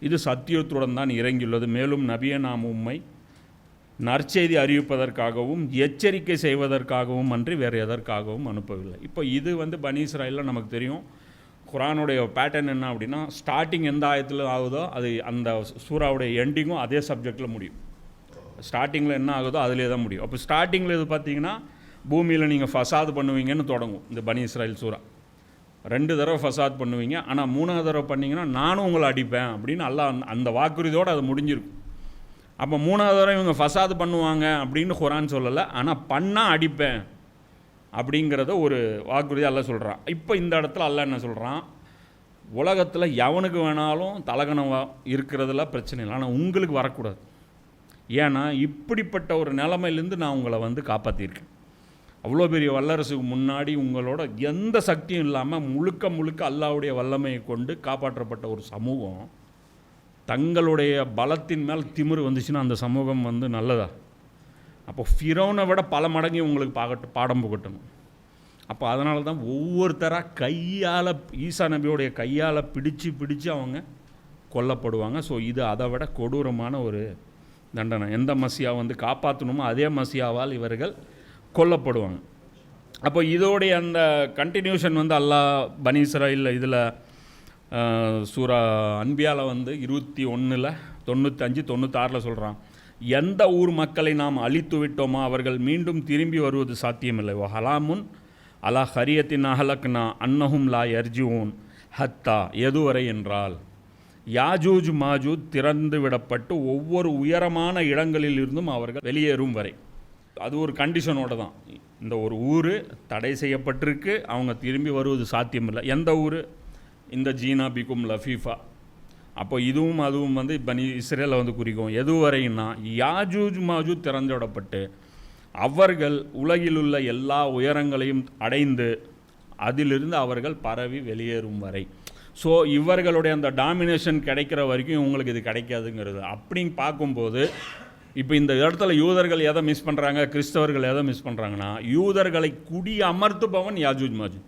இது சத்தியத்துடன் தான் இறங்கியுள்ளது, மேலும் நபியை நாம் உம்மை நற்செய்தி அறிவிப்பதற்காகவும் எச்சரிக்கை செய்வதற்காகவும் அன்றி வேறு எதற்காகவும் அனுப்பவில்லை. இப்போ இது வந்து பனி இஸ்ராயலில் நமக்கு தெரியும். குரானுடைய பேட்டர்ன் என்ன அப்படின்னா, ஸ்டார்டிங் எந்த ஆயத்தில் ஆகுதோ அது அந்த சூறாவுடைய எண்டிங்கும் அதே சப்ஜெக்டில் முடியும். ஸ்டார்டிங்கில் என்ன ஆகுதோ அதிலே தான் முடியும். அப்போ ஸ்டார்டிங்கில் இது பார்த்திங்கன்னா பூமியில் நீங்கள் ஃபசாது பண்ணுவீங்கன்னு தொடங்கும் இந்த பனி இஸ்ராயல் சூறா. 2 தடவை ஃபசாத் பண்ணுவீங்க, ஆனால் 3ஆவது தடவை பண்ணிங்கன்னா நானும் உங்களை அடிப்பேன் அப்படின்னு அல்லாஹ் அந்த வாக்குறுதியோடு அது முடிஞ்சிருக்கும். அப்போ 3ஆவது தடவை இவங்க ஃபசாது பண்ணுவாங்க அப்படின்னு குரான் சொல்லலை, ஆனால் பண்ணால் அடிப்பேன் அப்படிங்கிறத ஒரு வாக்குறுதி அல்லாஹ் சொல்கிறான். இப்போ இந்த இடத்துல அல்லாஹ் என்ன சொல்கிறான், உலகத்தில் எவனுக்கு வேணாலும் தலகணம் இருக்கிறதுல பிரச்சனை இல்லை, ஆனால் உங்களுக்கு வரக்கூடாது. ஏன்னா இப்படிப்பட்ட ஒரு நிலைமையிலேருந்து நான் உங்களை வந்து காப்பாற்றியிருக்கேன். அவ்வளோ பெரிய வல்லரசுக்கு முன்னாடி உங்களோட எந்த சக்தியும் இல்லாமல் முழுக்க அல்லாஹ்வுடைய வல்லமையை கொண்டு காப்பாற்றப்பட்ட ஒரு சமூகம், தங்களுடைய பலத்தின் மேல் திமிரு வந்துச்சுன்னா அந்த சமூகம் வந்து நல்லதா? அப்போ ஃபிரௌனை விட பல மடங்கு உங்களுக்கு பாடம் புகட்டணும். அப்போ அதனால தான் ஒவ்வொருத்தராக கையால் ஈசா நபியோடைய கையால் பிடிச்சு அவங்க கொல்லப்படுவாங்க. ஸோ இது அதை விட கொடூரமான ஒரு தண்டனை. எந்த மசியா வந்து காப்பாற்றணுமோ அதே மசியாவால் இவர்கள் கொல்லப்படுவாங்க. அப்போ இதோடைய அந்த கண்டினியூஷன் வந்து அல்லாஹ் பனி இஸ்ராயீல் இதில் சூரா அன்பியாவில் வந்து 21:95-96 சொல்கிறான், எந்த ஊர் மக்களை நாம் அழித்து விட்டோமோ அவர்கள் மீண்டும் திரும்பி வருவது சாத்தியமில்லை. ஹலாமுன் அலா ஹரியத்தின் அஹலக்னா அன்னஹும் லா யர்ஜிஊன் ஹத்தா, எதுவரை என்றால் யாஜூஜ் மாஜூஜ் திறந்து விடப்பட்டு ஒவ்வொரு உயரமான இடங்களில் இருந்தும் அவர்கள் வெளியேறும் வரை. அது ஒரு கண்டிஷனோடு தான். இந்த ஒரு ஊர் தடை செய்யப்பட்டிருக்கு, அவங்க திரும்பி வருவது சாத்தியமில்லை. எந்த ஊர்? இந்த ஜீனா பிகும் லஃபீஃபா. அப்போ இதுவும் அதுவும் வந்து பனி இஸ்ரேலை வந்து குறிக்கும். எதுவரைன்னா யாஜூஜ் மாஜூஜ் திறந்து விடப்பட்டு அவர்கள் உலகிலுள்ள எல்லா உயரங்களையும் அடைந்து அதிலிருந்து அவர்கள் பரவி வெளியேறும் வரை. ஸோ இவர்களுடைய அந்த டாமினேஷன் கிடைக்கிற வரைக்கும் இவங்களுக்கு இது கிடைக்காதுங்கிறது. அப்படின்னு பார்க்கும்போது இப்போ இந்த இடத்துல யூதர்கள் எதை மிஸ் பண்ணுறாங்க, கிறிஸ்தவர்கள் எதை மிஸ் பண்ணுறாங்கன்னா, யூதர்களை குடி அமர்த்துபவன் யாஜூஜ் மாஜூஜ்.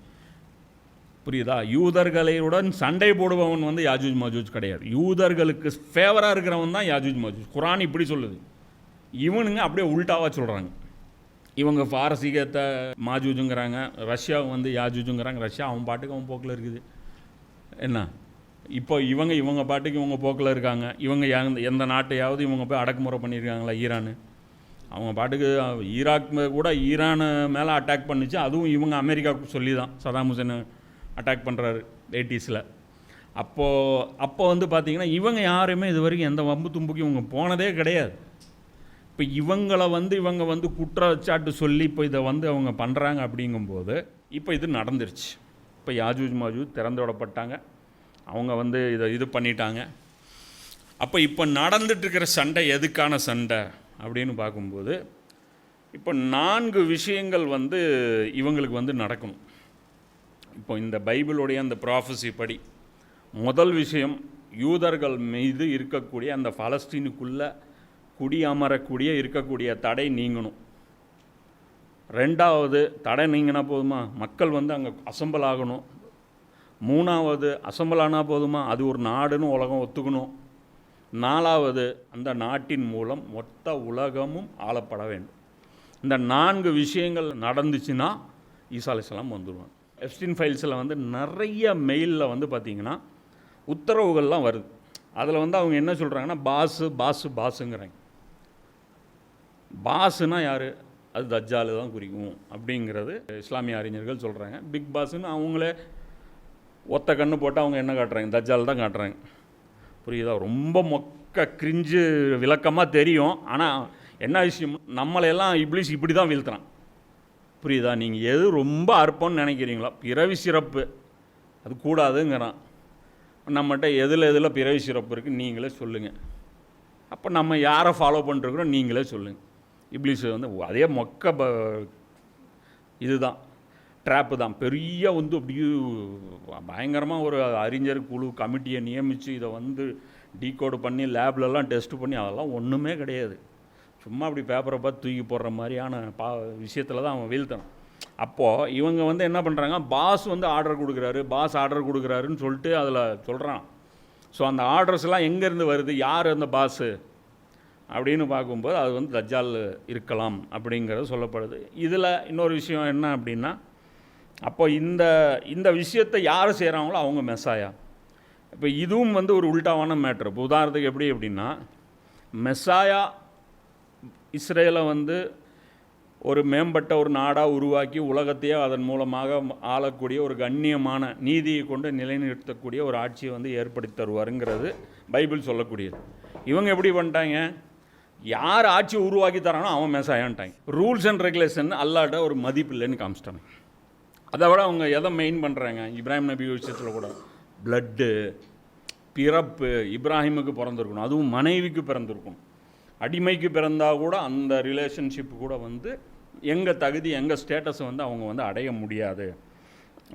புரியுதா? யூதர்களுடன் சண்டை போடுபவன் வந்து யாஜூஜ் மாஜூஜ் கிடையாது. யூதர்களுக்கு ஃபேவராக இருக்கிறவன் தான் யாஜூஜ் மாஜூஜ். குரான் இப்படி சொல்லுது. இவனுங்க அப்படியே உல்டாவாக சொல்கிறாங்க. இவங்க பாரசீகத்தை மாஜூஜுங்கிறாங்க, ரஷ்யாவை வந்து யாஜூஜுங்கிறாங்க. ரஷ்யா அவன் பாட்டுக்கு அவன் போக்கில் இருக்குது. என்ன இப்போ இவங்க பாட்டுக்கு இவங்க போக்கில் இருக்காங்க. இவங்க எந்த நாட்டையாவது இவங்க போய் அடக்குமுறை பண்ணியிருக்காங்களா? ஈரானு அவங்க பாட்டுக்கு ஈராக் கூட ஈரானு மேலே அட்டாக் பண்ணிச்சு. அதுவும் இவங்க அமெரிக்காவுக்கு சொல்லி தான் சதாம் ஹுசேன் அட்டாக் பண்ணுறாரு 80s. அப்போ வந்து பார்த்திங்கன்னா இவங்க யாருமே இது வரைக்கும் எந்த வம்பு தும்புக்கு இவங்க போனதே கிடையாது. இப்போ இவங்க வந்து குற்றச்சாட்டு சொல்லி இப்போ இதை வந்து அவங்க பண்ணுறாங்க. அப்படிங்கும்போது இப்போ இது நடந்துருச்சு. இப்போ யாஜூஜ் மாஜூஜ் திறந்து விடப்பட்டாங்க. அவங்க வந்து இது பண்ணிட்டாங்க. அப்போ இப்போ நடந்துட்டுருக்கிற சண்டை எதுக்கான சண்டை அப்படின்னு பார்க்கும்போது, இப்போ 4 விஷயங்கள் வந்து இவங்களுக்கு வந்து நடக்கணும். இப்போ இந்த பைபிளுடைய அந்த ப்ராஃபஸி படி முதல் விஷயம், யூதர்கள் மீது இருக்கக்கூடிய அந்த பாலஸ்தீனுக்குள்ளே குடியமரக்கூடிய இருக்கக்கூடிய தடை நீங்கணும். 2வது, தடை நீங்கினா போதுமா, மக்கள் வந்து அங்கே அசம்பிள் ஆகணும். 3வது, அசம்பிள் ஆனால் போதுமா, அது ஒரு நாடுன்னு உலகம் ஒத்துக்கணும். 4வது, அந்த நாட்டின் மூலம் மொத்த உலகமும் ஆளப்பட வேண்டும். இந்த 4 விஷயங்கள் நடந்துச்சுன்னா ஈசா அலைஹிஸ்ஸலாம் வந்துடுவாங்க. எப்ஸ்டீன் ஃபைல்ஸில் வந்து நிறைய மெயிலில் வந்து பார்த்திங்கன்னா உத்தரவுகள்லாம் வருது. அதில் வந்து அவங்க என்ன சொல்கிறாங்கன்னா, பாஸுங்கிறாங்க. பாஸுனா யார்? அது தஜ்ஜாலு தான் குறிக்கும் அப்படிங்கிறது இஸ்லாமிய அறிஞர்கள் சொல்கிறாங்க. பிக் பாஸ்ன்னு அவங்களே ஒத்த கண்ணு போட்டு அவங்க என்ன காட்டுறாங்க? தஜ்ஜால் தான் காட்டுறாங்க. புரியுதா? ரொம்ப மொக்க கிரிஞ்சு விளக்கமாக தெரியும். ஆனால் என்ன விஷயம், நம்மளையெல்லாம் இப்ளீஸ் இப்படி தான் வீழ்த்துறான். புரியுதா? நீங்கள் எது ரொம்ப அற்பம்னு நினைக்கிறீங்களோ, பிறவி சிறப்பு அது கூடாதுங்கிறான். நம்மகிட்ட எதில் பிறவி சிறப்பு இருக்குது நீங்களே சொல்லுங்கள். அப்போ நம்ம யாரை ஃபாலோ பண்ணிருக்கிறோம் நீங்களே சொல்லுங்கள். இப்ளீஸ் வந்து அதே மொக்க இதுதான், ட்ராப்பு தான். பெரிய வந்து அப்படியே பயங்கரமாக ஒரு அறிஞர் குழு கமிட்டியை நியமித்து இதை வந்து டீகோடு பண்ணி லேப்லலாம் டெஸ்ட் பண்ணி அதெல்லாம் ஒன்றுமே கிடையாது. சும்மா அப்படி பேப்பரை பார்த்து தூக்கி போடுற மாதிரியான விஷயத்தில் தான் அவன் வீழ்த்தணும். அப்போது இவங்க வந்து என்ன பண்ணுறாங்க, பாஸ் வந்து ஆர்டர் கொடுக்குறாருன்னு சொல்லிட்டு அதில் சொல்கிறான். ஸோ அந்த ஆர்டர்ஸ்லாம் எங்கேருந்து வருது, யார் அந்த பாஸு அப்படின்னு பார்க்கும்போது அது வந்து தஜ்ஜால் இருக்கலாம் அப்படிங்கிறது சொல்லப்படுது. இதில் இன்னொரு விஷயம் என்ன அப்படின்னா, அப்போ இந்த விஷயத்தை யார் செய்கிறாங்களோ அவங்க மெஸ்ஸாயா. இப்போ இதுவும் வந்து ஒரு உல்டாவான மேட்ரு. இப்போ உதாரணத்துக்கு எப்படி அப்படின்னா, மெஸ்ஸாயா இஸ்ரேலை வந்து ஒரு மேம்பட்ட ஒரு நாடாக உருவாக்கி உலகத்தையே அதன் மூலமாக ஆளக்கூடிய ஒரு கண்ணியமான நீதியை கொண்டு நிலைநிறுத்தக்கூடிய ஒரு ஆட்சியை வந்து ஏற்படுத்தி தருவாருங்கிறது பைபிள் சொல்லக்கூடியது. இவங்க எப்படி பண்ணிட்டாங்க, யார் ஆட்சி உருவாக்கி தரானோ அவன் மெஸ்ஸாயான்ட்டாங்க. ரூல்ஸ் அண்ட் ரெகுலேஷன் அல்லாட்ட ஒரு மதிப்பு இல்லைன்னு காமிச்சிட்டாங்க. அதை விட அவங்க எதை மெயின் பண்ணுறாங்க, இப்ராஹிம் நபி விஷயத்தில் கூட பிளட்டு, பிறப்பு, இப்ராஹிமுக்கு பிறந்திருக்கணும், அதுவும் மனைவிக்கு பிறந்திருக்கணும். அடிமைக்கு பிறந்தால் கூட அந்த ரிலேஷன்ஷிப் கூட வந்து எங்கள் தகுதி எங்கள் ஸ்டேட்டஸை வந்து அவங்க வந்து அடைய முடியாது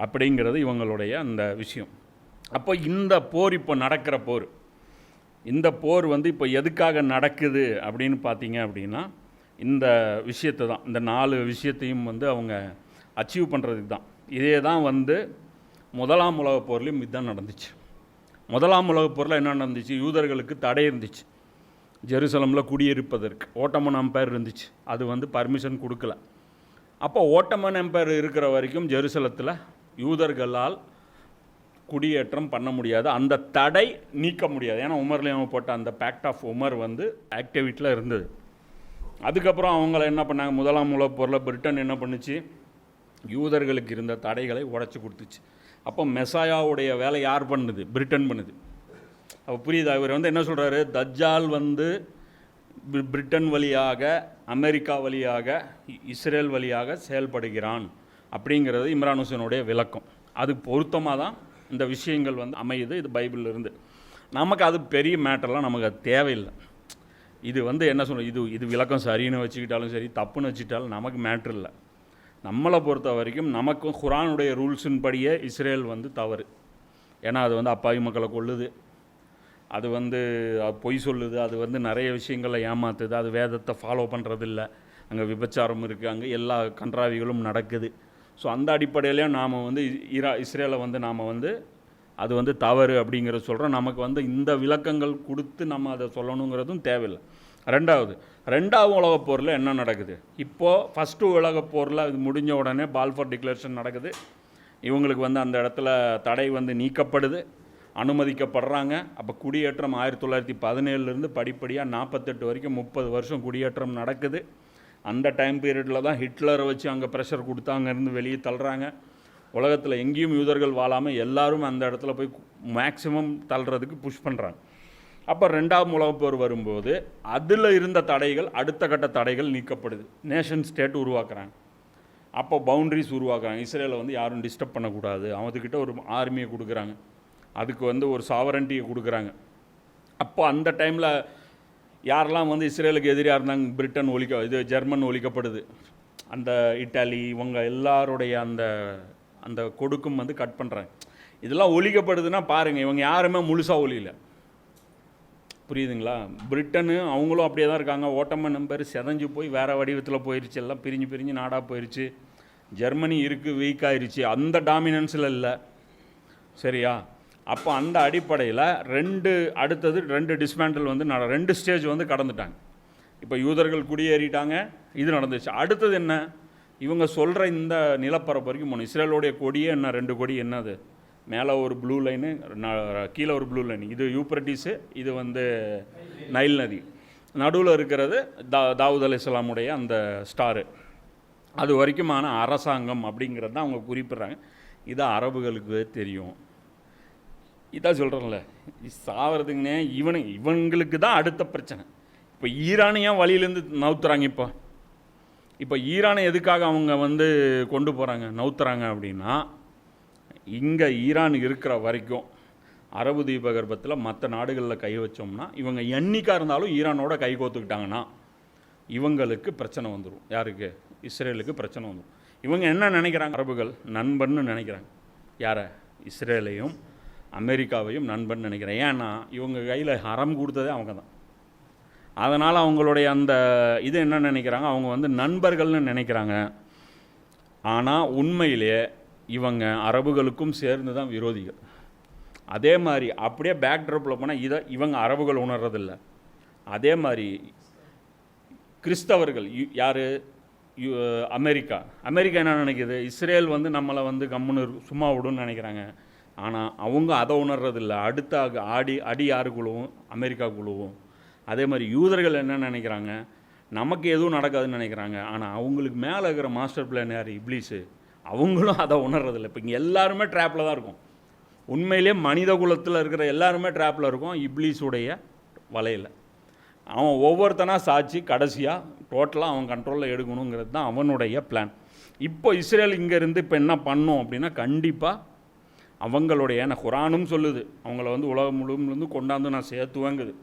அப்படிங்கிறது இவங்களுடைய அந்த விஷயம். அப்போ இந்த போர், இப்போ நடக்கிற போர், இந்த போர் வந்து இப்போ எதுக்காக நடக்குது அப்படின்னு பார்த்தீங்க அப்படின்னா, இந்த விஷயத்தை தான், இந்த 4 விஷயத்தையும் வந்து அவங்க அச்சீவ் பண்ணுறதுக்கு தான். இதே தான் வந்து முதலாம் உலகப் போர்லையும் இதுதான் நடந்துச்சு. முதலாம் உலகப் போரில் என்ன நடந்துச்சு, யூதர்களுக்கு தடை இருந்துச்சு. ஜெருசலமில் குடியிருப்பதற்கு ஓட்டமன் எம்பையர் இருந்துச்சு, அது வந்து பர்மிஷன் கொடுக்கல. அப்போ ஓட்டமன் எம்பையர் இருக்கிற வரைக்கும் ஜெருசலத்தில் யூதர்களால் குடியேற்றம் பண்ண முடியாது, அந்த தடை நீக்க முடியாது. ஏன்னா உமர்லேயும் போட்ட அந்த பேக்ட் ஆஃப் உமர் வந்து ஆக்டிவிட்டியில் இருந்தது. அதுக்கப்புறம் அவங்கள என்ன பண்ணாங்க, முதலாம் உலகப் போரில் பிரிட்டன் என்ன பண்ணுச்சு, யூதர்களுக்கு இருந்த தடைகளை உடச்சி கொடுத்துச்சு. அப்போ மெசாயாவுடைய வேலை யார் பண்ணுது, பிரிட்டன் பண்ணுது. அப்போ புரியுதா, இவர் வந்து என்ன சொல்கிறாரு, தஜ்ஜால் வந்து பிரிட்டன் வழியாக, அமெரிக்கா வழியாக, இஸ்ரேல் வழியாக செயல்படுகிறான் அப்படிங்கிறது இம்ரான் ஹுசேனுடைய விளக்கம். அது பொருத்தமாக தான் இந்த விஷயங்கள் வந்து அமையுது. இது பைபிளில் இருந்து. நமக்கு அது பெரிய மேட்டர்லாம் நமக்கு அது தேவையில்லை. இது வந்து என்ன சொல்கிறது, இது விளக்கம் சரின்னு வச்சுக்கிட்டாலும் சரி, தப்புன்னு வச்சுக்கிட்டாலும் நமக்கு மேட்ரு இல்லை. நம்மளை பொறுத்த வரைக்கும் நமக்கும் குரானுடைய ரூல்ஸின் படியே இஸ்ரேல் வந்து தவறு. ஏன்னா அது வந்து அப்பாவி மக்களை கொள்ளுது, அது வந்து பொய் சொல்லுது, அது வந்து நிறைய விஷயங்களை ஏமாத்துது, அது வேதத்தை ஃபாலோ பண்ணுறதில்ல, அங்கே விபச்சாரம் இருக்குது, அங்கே எல்லா கன்றாவிகளும் நடக்குது. ஸோ அந்த அடிப்படையிலையும் நாம் வந்து இஸ்ரேலை வந்து நாம் வந்து அது வந்து தவறு அப்படிங்கிறத சொல்கிறோம். நமக்கு வந்து இந்த விளக்கங்கள் கொடுத்து நம்ம அதை சொல்லணுங்கிறதும் தேவையில்லை. ரெண்டாவது உலகப் போரில் என்ன நடக்குது? இப்போது ஃபஸ்ட்டு உலகப் போரில் இது முடிஞ்ச உடனே பால்ஃபோர் டிக்ளரேஷன் நடக்குது. இவங்களுக்கு வந்து அந்த இடத்துல தடை வந்து நீக்கப்படுது, அனுமதிக்கப்படுறாங்க. அப்போ குடியேற்றம் 1917 படிப்படியாக 48 வரைக்கும் 30 வருஷம் குடியேற்றம் நடக்குது. அந்த டைம் பீரியடில் தான் ஹிட்லரை வச்சு அங்கே ப்ரெஷர் கொடுத்து அங்கேருந்து வெளியே தள்ளுறாங்க. உலகத்தில் எங்கேயும் யூதர்கள் வாழாமல் எல்லாரும் அந்த இடத்துல போய் மேக்ஸிமம் தள்ளுறதுக்கு புஷ் பண்ணுறாங்க. அப்போ 2ஆம் உலகப் போர் வரும்போது அதில் இருந்த தடைகள், அடுத்த கட்ட தடைகள் நீக்கப்படுது. நேஷன் ஸ்டேட் உருவாக்குறாங்க. அப்போ பவுண்ட்ரிஸ் உருவாக்குறாங்க. இஸ்ரேலை வந்து யாரும் டிஸ்டர்ப் பண்ணக்கூடாது, அவங்கக்கிட்ட ஒரு ஆர்மியை கொடுக்குறாங்க, அதுக்கு வந்து ஒரு சாவரண்டியை கொடுக்குறாங்க. அப்போ அந்த டைமில் யாரெல்லாம் வந்து இஸ்ரேலுக்கு எதிராக இருந்தாங்க, பிரிட்டன் ஜெர்மன் ஒழிக்கப்படுது. அந்த இட்டாலி இவங்க எல்லாருடைய அந்த கொடுக்கும் வந்து கட் பண்ணுறாங்க. இதெல்லாம் ஒழிக்கப்படுதுன்னா பாருங்கள், இவங்க யாருமே முழுசாக ஒழியல. புரியுதுங்களா? பிரிட்டனு அவங்களும் அப்படியே தான் இருக்காங்க. ஓட்டமன் நம்பர் செதஞ்சு போய் வேறு வடிவத்தில் போயிடுச்சு, எல்லாம் பிரிஞ்சு நாடாக போயிடுச்சு. ஜெர்மனி இருக்குது, வீக்காயிருச்சு, அந்த டாமினன்ஸில் இல்லை. சரியா? அப்போ அந்த அடிப்படையில் அடுத்தது 2 டிஸ்மேண்டில் வந்து 2 ஸ்டேஜ் வந்து கடந்துட்டாங்க. இப்போ யூதர்கள் குடியேறிட்டாங்க, இது நடந்துச்சு. அடுத்தது என்ன? இவங்க சொல்கிற இந்த நிலப்பரப்பு வரைக்கும் போகணும். இஸ்ரேலோடைய கொடியே என்ன, 2 கொடி என்னது? மேலே ஒரு ப்ளூ லைனு, கீழே ஒரு ப்ளூ லைன். இது யூப்ரட்டிஸு, இது வந்து நைல் நதி. நடுவில் இருக்கிறது தாவூத் அலைஹிஸ்ஸலாமுடைய அந்த ஸ்டாரு. அது வரைக்குமான அரசாங்கம் அப்படிங்கிறது தான் அவங்க குறிப்பிட்றாங்க. இது அரபுகளுக்கு தெரியும். இதான் சொல்கிறேன்ல, சாவறதுங்கன்னே இவங்களுக்கு தான் அடுத்த பிரச்சனை. இப்போ ஈரானையும் வழியிலேருந்து நவுத்துறாங்க. இப்போ ஈரானை எதுக்காக அவங்க வந்து கொண்டு போகிறாங்க, நவுத்துறாங்க அப்படின்னா, இங்கே ஈரான் இருக்கிற வரைக்கும் அரபு தீபகற்பத்தில் மற்ற நாடுகளில் கை வச்சோம்னா, இவங்க என்னைக்காக இருந்தாலும் ஈரானோட கை கோத்துக்கிட்டாங்கன்னா இவங்களுக்கு பிரச்சனை வந்துடும். யாருக்கு? இஸ்ரேலுக்கு பிரச்சனை வந்துடும். இவங்க என்ன நினைக்கிறாங்க? அரபுகள் நண்பன்னு நினைக்கிறாங்க. யாரை? இஸ்ரேலையும் அமெரிக்காவையும் நண்பன் நினைக்கிறேன். ஏன்னா இவங்க கையில் ஹரம் கொடுத்ததே அவங்க தான். அதனால் அவங்களுடைய அந்த இது என்ன நினைக்கிறாங்க, அவங்க வந்து நண்பர்கள்னு நினைக்கிறாங்க. ஆனால் உண்மையிலே இவங்க அரபுகளுக்கும் சேர்ந்து தான் விரோதிகள். அதே மாதிரி அப்படியே பேக்ட்ராப்பில் போனால் இவங்க அரபுகள் உணர்றதில்லை. அதே மாதிரி கிறிஸ்தவர்கள் யார்? அமெரிக்கா என்ன நினைக்கிது? இஸ்ரேல் வந்து நம்மளை வந்து கம்முன்னு சும்மா விடுன்னு நினைக்கிறாங்க. ஆனால் அவங்க அதை உணர்றதில்லை. அடுத்த அடி யாரு குழுவும்? அமெரிக்கா குழுவும். அதே மாதிரி யூதர்கள் என்ன நினைக்கிறாங்க, நமக்கு எதுவும் நடக்காதுன்னு நினைக்கிறாங்க. ஆனால் அவங்களுக்கு மேலே இருக்கிற மாஸ்டர் பிளான் யார்? இப்லீஸு. அவங்களும் அதை உணர்றதில்லை. இப்போ இங்கே எல்லாருமே ட்ராப்பில் தான் இருக்கும். உண்மையிலே மனித குலத்தில் இருக்கிற எல்லாருமே ட்ராப்பில் இருக்கும், இப்லீஸுடைய வலையில். அவன் ஒவ்வொருத்தனாக சாட்சி கடைசியாக டோட்டலாக அவன் கண்ட்ரோலில் எடுக்கணுங்கிறது தான் அவனுடைய பிளான். இப்போ இஸ்ரேல் இங்கேருந்து இப்போ என்ன பண்ணும் அப்படின்னா, கண்டிப்பாக அவங்களுடைய குரானும் சொல்லுது, அவங்கள வந்து உலகம் முழுவதும் கொண்டாந்து நான் சேர்த்துவேங்குது.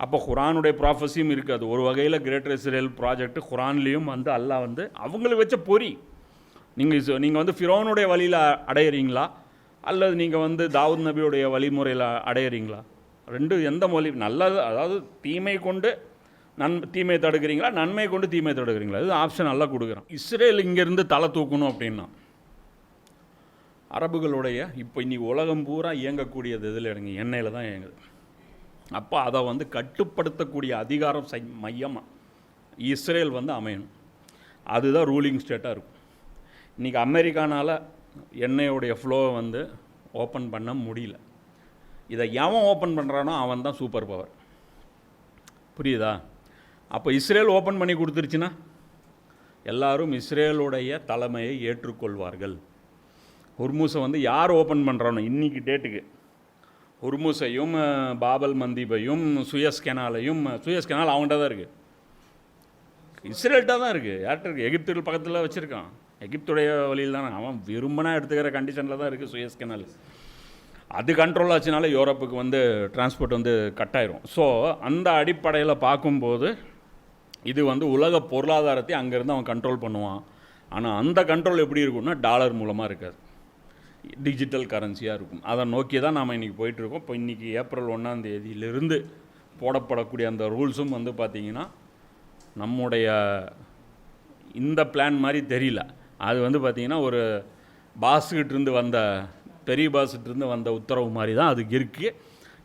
அப்போ குரானுடைய ப்ராஃபஸியும் இருக்குது. அது ஒரு வகையில் கிரேட்டர் இஸ்ரேல் ப்ராஜெக்ட் குரான்லேயும் வந்து அல்லாஹ் வந்து அவங்களுக்கு வச்ச பொறி. நீங்கள் வந்து ஃபிரௌனுடைய வழியில் அடையிறீங்களா, அல்லது நீங்கள் வந்து தாவூத் நபியுடைய வழிமுறையில் அடையிறீங்களா? எந்த மொழி நல்லது, அதாவது தீமை கொண்டு தீமையை தடுக்கிறீங்களா, நன்மை கொண்டு தீமையை தடுக்கிறீங்களா? இது ஆப்ஷன் நல்லா கொடுக்குறான். இஸ்ரேல் இங்கேருந்து தலை தூக்கணும் அப்படின்னா அரபுகளுடைய இப்போ இன்னைக்கு உலகம் பூரா இயங்கக்கூடியது இதில் எடுங்க, எண்ணெயில் தான் இயங்குது. அப்போ அதை வந்து கட்டுப்படுத்தக்கூடிய அதிகாரம் மையமாக இஸ்ரேல் வந்து அமையணும். அதுதான் ரூலிங் ஸ்டேட்டாக இருக்கும். இன்றைக்கி அமெரிக்கானால் எண்ணெயோடைய ஃப்ளோவை வந்து ஓப்பன் பண்ண முடியல. இதை எவன் ஓப்பன் பண்ணுறானோ அவன் தான் சூப்பர் பவர். புரியுதா? அப்போ இஸ்ரேல் ஓப்பன் பண்ணி கொடுத்துருச்சுன்னா எல்லாரும் இஸ்ரேலுடைய தலைமையை ஏற்றுக்கொள்வார்கள். ஹொர்மூஸை வந்து யார் ஓப்பன் பண்ணுறானோ இன்றைக்கி டேட்டுக்கு ஹொர்மூஸையும் பாபல் மந்தீபையும் சுயஸ் கெனால் அவன்கிட்ட தான் இருக்குது, இஸ்ரேல்கிட்ட தான் இருக்குது. யார்கிட்ட இருக்குது? எகிப்து பக்கத்தில் வச்சுருக்கான். எகிப்துடைய வழியில் தானே அவன் விரும்பினா எடுத்துக்கிற கண்டிஷனில் தான் இருக்குது சுயஸ் கெனால். அது கண்ட்ரோல் ஆச்சுனால யூரோப்புக்கு வந்து டிரான்ஸ்போர்ட் வந்து கட்டாயிரும். ஸோ அந்த அடிப்படையில் பார்க்கும்போது இது வந்து உலக பொருளாதாரத்தை அங்கேருந்து அவன் கண்ட்ரோல் பண்ணுவான். ஆனால் அந்த கண்ட்ரோல் எப்படி இருக்கும்னா டாலர் மூலமாக இருக்காது. டிஜிட்டல் கரன்சியாக இருக்கும். அதை நோக்கி தான் நாம் இன்றைக்கி போயிட்டுருக்கோம். இப்போ இன்றைக்கி ஏப்ரல் 1ஆம் தேதியிலிருந்து போடப்படக்கூடிய அந்த ரூல்ஸும் வந்து பார்த்திங்கன்னா நம்முடைய இந்த பிளான் மாதிரி தெரியல. அது வந்து பார்த்திங்கன்னா ஒரு பாஸ்கிட்டிருந்து வந்த பெரிய பாஸ்கிட்டிருந்து வந்த உத்தரவு மாதிரி தான் அதுக்கு இருக்குது.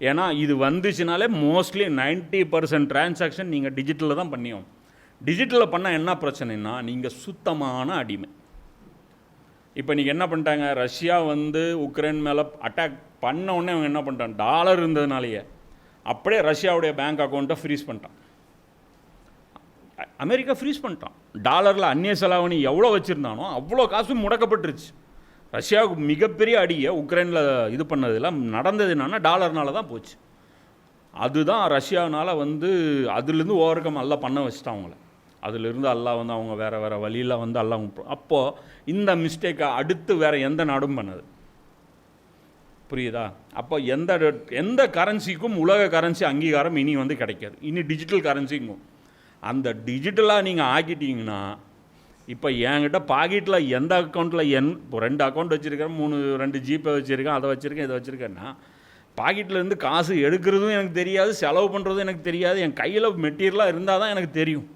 ஏன்னா இது வந்துச்சுனாலே மோஸ்ட்லி 90% டிரான்சாக்ஷன் நீங்கள் டிஜிட்டலில் தான் பண்ணியோம். டிஜிட்டலில் பண்ணால் என்ன பிரச்சனைனா நீங்கள் சுத்தமான அடிமை. இப்போ நீங்கள் என்ன பண்ணிட்டாங்க, ரஷ்யா வந்து உக்ரைன் மேலே அட்டாக் பண்ண உடனே அவங்க என்ன பண்ணிட்டாங்க, டாலர் இருந்ததுனாலேயே அப்படியே ரஷ்யாவுடைய பேங்க் அக்கௌண்ட்டை ஃப்ரீஸ் பண்ணிட்டான். அமெரிக்கா ஃப்ரீஸ் பண்ணிட்டான். டாலரில் அந்நிய செலாவணி எவ்வளோ வச்சுருந்தானோ அவ்வளோ காசும் முடக்கப்பட்டுருச்சு. ரஷ்யாவுக்கு மிகப்பெரிய அடியை உக்ரைனில் இது பண்ணதில் நடந்தது என்னன்னா டாலர்னால தான் போச்சு. அதுதான் ரஷ்யானால் வந்து அதுலேருந்து ஓவர் கம் எல்லாம் பண்ண வச்சுட்டான் அவங்கள. அதிலிருந்து எல்லாம் வந்து அவங்க வேறு வழியில் வந்து எல்லாம். அப்போது இந்த மிஸ்டேக்கை அடுத்து வேறு எந்த நாடும் பண்ணது, புரியுதா? அப்போ எந்த கரன்சிக்கும் உலக கரன்சி அங்கீகாரம் இனி வந்து கிடைக்காது. இனி டிஜிட்டல் கரன்சிங்கும் அந்த டிஜிட்டலாக நீங்கள் ஆக்கிட்டீங்கன்னா, இப்போ என்கிட்ட பாக்கெட்டில் எந்த அக்கௌண்ட்டில் இப்போ 2 அக்கௌண்ட் வச்சுருக்கேன், 2 ஜிபே வச்சுருக்கேன், அதை வச்சுருக்கேன், இதை வச்சுருக்கேன்னா பாக்கெட்லேருந்து காசு எடுக்கிறதும் எனக்கு தெரியாது, செலவு பண்ணுறதும் எனக்கு தெரியாது. என் கையில் மெட்டீரியலாக இருந்தால் தான் எனக்கு தெரியும்.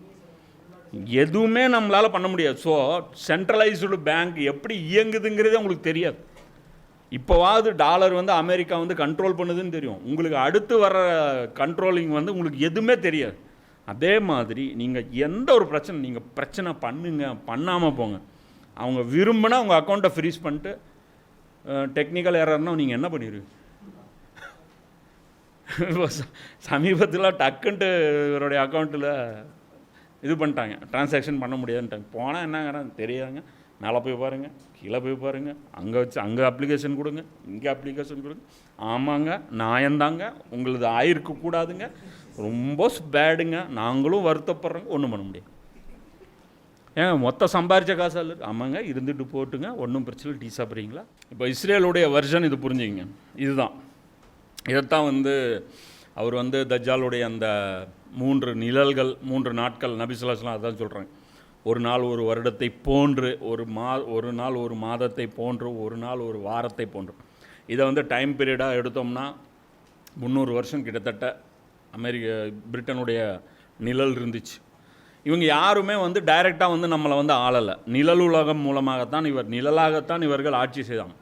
எதுவுமே நம்மளால் பண்ண முடியாது. ஸோ சென்ட்ரலைஸ்டு பேங்க் எப்படி இயங்குதுங்கிறதே உங்களுக்கு தெரியாது. இப்போவாவது டாலர் வந்து அமெரிக்கா வந்து கண்ட்ரோல் பண்ணுதுன்னு தெரியும். உங்களுக்கு அடுத்து வர கண்ட்ரோலிங் வந்து உங்களுக்கு எதுவுமே தெரியாது. அதே மாதிரி நீங்கள் எந்த ஒரு நீங்கள் பிரச்சனை பண்ணுங்க, பண்ணாமல் போங்க. அவங்க விரும்பினா உங்கள் அக்கௌண்ட்டை ஃப்ரீஸ் பண்ணிட்டு டெக்னிக்கல் எரர்னால் நீங்கள் என்ன பண்ணிடுவீங்க? சமீபத்தில் டக்குன்ட்டு இவருடைய அக்கௌண்ட்டில் இது பண்ணிட்டாங்க, டிரான்சாக்ஷன் பண்ண முடியாதுன்ட்டாங்க. போனால் என்னங்கிறா தெரியாதுங்க, மேலே போய் பாருங்கள், கீழே போய் பாருங்கள், அங்கே அப்ளிகேஷன் கொடுங்க, இங்கே அப்ளிகேஷன் கொடுங்க. ஆமாங்க, நியாயந்தாங்க, உங்களது ஆயிருக்கக்கூடாதுங்க, ரொம்ப பேடுங்க, நாங்களும் வருத்தப்படுறோங்க, ஒன்றும் பண்ண முடியாது. ஏங்க மொத்தம் சம்பாரித்த காசு அல்ல. ஆமாங்க, இருந்துட்டு போட்டுங்க, ஒன்றும் பிரச்சனை. டீ சாப்பிட்றீங்களா? இப்போ இஸ்ரேலுடைய வெர்ஷன் இது, புரிஞ்சுக்கிங்க. இதுதான், இதைத்தான் வந்து அவர் வந்து தஜ்ஜாலுடைய அந்த 3 நிழல்கள், 3 நாட்கள், நபி ஸல்லல்லாஹு அலைஹி வஸல்லம் அதான் சொல்கிறாங்க. ஒரு நாள் ஒரு வருடத்தை போன்று, ஒரு நாள் ஒரு மாதத்தை போன்று, ஒரு நாள் ஒரு வாரத்தை போன்று. இதை வந்து டைம் பீரியடாக எடுத்தோம்னா 300 வருஷம் கிட்டத்தட்ட பிரிட்டனுடைய நிழல் இருந்துச்சு. இவங்க யாருமே வந்து டைரெக்டாக வந்து நம்மளை வந்து ஆளலை. நிழல் உலகம் மூலமாகத்தான் நிழலாகத்தான் இவர்கள் ஆட்சி செய்தாங்க.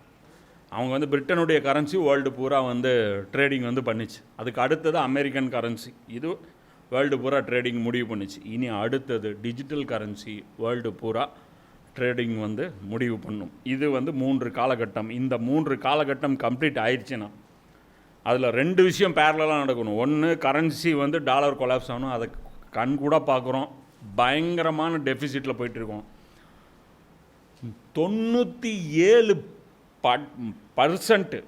அவங்க வந்து பிரிட்டனுடைய கரன்சி வேர்ல்டு பூரா வந்து ட்ரேடிங் வந்து பண்ணிச்சு. அதுக்கு அடுத்தது அமெரிக்கன் கரன்சி, இது வேர்ல்டு பூரா ட்ரேடிங் முடிவு பண்ணிச்சு. இனி அடுத்தது டிஜிட்டல் கரன்சி வேர்ல்டு பூரா ட்ரேடிங் வந்து முடிவு பண்ணும். இது வந்து 3 காலகட்டம். இந்த 3 காலகட்டம் கம்ப்ளீட் ஆயிடுச்சுன்னா அதில் 2 விஷயம் பேரலாக நடக்கணும். ஒன்று, கரன்சி வந்து டாலர் கொலாப்ஸ் ஆகணும். அதை கண் கூட பார்க்குறோம், பயங்கரமான டெஃபிசிட்டில் போயிட்டுருக்கோம். 97%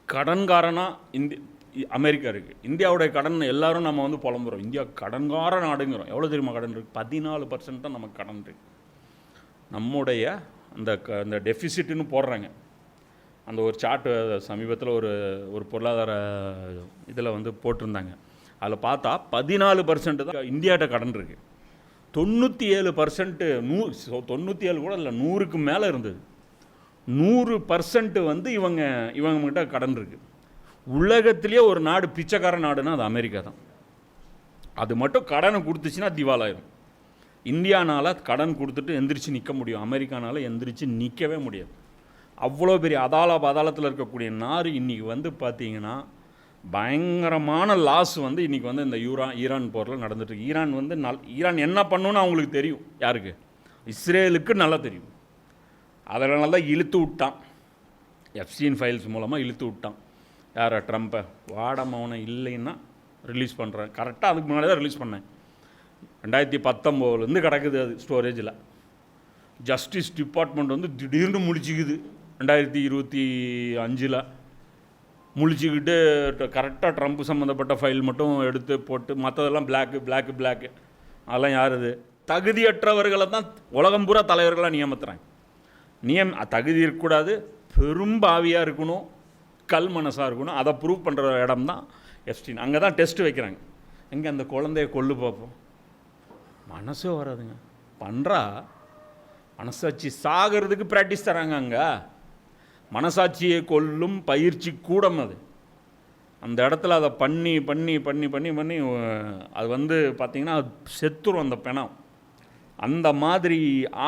கடன்காரனாக அமெரிக்கா இருக்குது. இந்தியாவுடைய கடன் எல்லோரும் நம்ம வந்து புலம்புறோம், இந்தியா கடன்கார நாடுங்கிறோம். எவ்வளோ தெரியுமா கடன் இருக்குது? 14% தான் நமக்கு கடன் இருக்குது. நம்முடைய அந்த டெஃபிசிட்டுன்னு போடுறாங்க. அந்த ஒரு சார்ட்டு சமீபத்தில் ஒரு பொருளாதார இதில் வந்து போட்டிருந்தாங்க. அதில் பார்த்தா 14% தான் இந்தியாட்ட கடன் இருக்குது. 97%, 97 கூட இல்லை, 100க்கு மேலே இருந்தது. 100% வந்து இவங்ககிட்ட கடன் இருக்குது. உலகத்திலேயே ஒரு நாடு பிச்சைக்கார நாடுன்னா அது அமெரிக்கா தான். அது மட்டும் கடனை கொடுத்துச்சுன்னா திவாலாயிரும். இந்தியானால் கடன் கொடுத்துட்டு எந்திரிச்சு நிற்க முடியும், அமெரிக்கானால் எந்திரிச்சு நிற்கவே முடியாது. அவ்வளோ பெரிய பாதாளத்தில் இருக்கக்கூடிய நாடு இன்றைக்கி வந்து பார்த்திங்கன்னா பயங்கரமான லாஸ் வந்து இன்றைக்கி வந்து இந்த ஈரான் போரில் நடந்துட்டுருக்கு. ஈரான் என்ன பண்ணுன்னு அவங்களுக்கு தெரியும். யாருக்கு? இஸ்ரேலுக்கு நல்லா தெரியும். அதனால தான் இழுத்து விட்டான், எப்ஸ்டீன் ஃபைல்ஸ் மூலமாக இழுத்து விட்டான். யாரை? ட்ரம்ப்பை. வாடமௌனை இல்லைன்னா ரிலீஸ் பண்ணுறேன். கரெக்டாக அதுக்கு முன்னாடி தான் ரிலீஸ் பண்ணேன். 2019 கிடக்குது அது ஸ்டோரேஜில். ஜஸ்டிஸ் டிபார்ட்மெண்ட் வந்து திடீர்னு முழிச்சிக்குது 2025 முழிச்சிக்கிட்டு கரெக்டாக ட்ரம்ப் சம்மந்தப்பட்ட ஃபைல் மட்டும் எடுத்து போட்டு மற்றதெல்லாம் பிளாக்கு. அதெல்லாம் யார்? இது தகுதியற்றவர்களை தான் உலகம் பூரா தலைவர்களாக நியமித்துறாங்க. தகுதி இருக்கக்கூடாது, பெரும்பாவியாக இருக்கணும், கல் மனசாக இருக்கணும். அதை ப்ரூவ் பண்ணுற இடம் தான் எப்ஸ்டீன். அங்கே தான் டெஸ்ட்டு வைக்கிறாங்க. எங்கே அந்த குழந்தைய கொல்லு பார்ப்போம், மனசே வராதுங்க. பண்ணுறா மனசாட்சி சாகிறதுக்கு ப்ராக்டிஸ் தராங்க. அங்கே மனசாட்சியை கொல்லும் பயிற்சி கூடம் அது. அந்த இடத்துல அதை பண்ணி பண்ணி பண்ணி பண்ணி பண்ணி அது வந்து பார்த்திங்கன்னா செத்துரும் அந்த பிணம். அந்த மாதிரி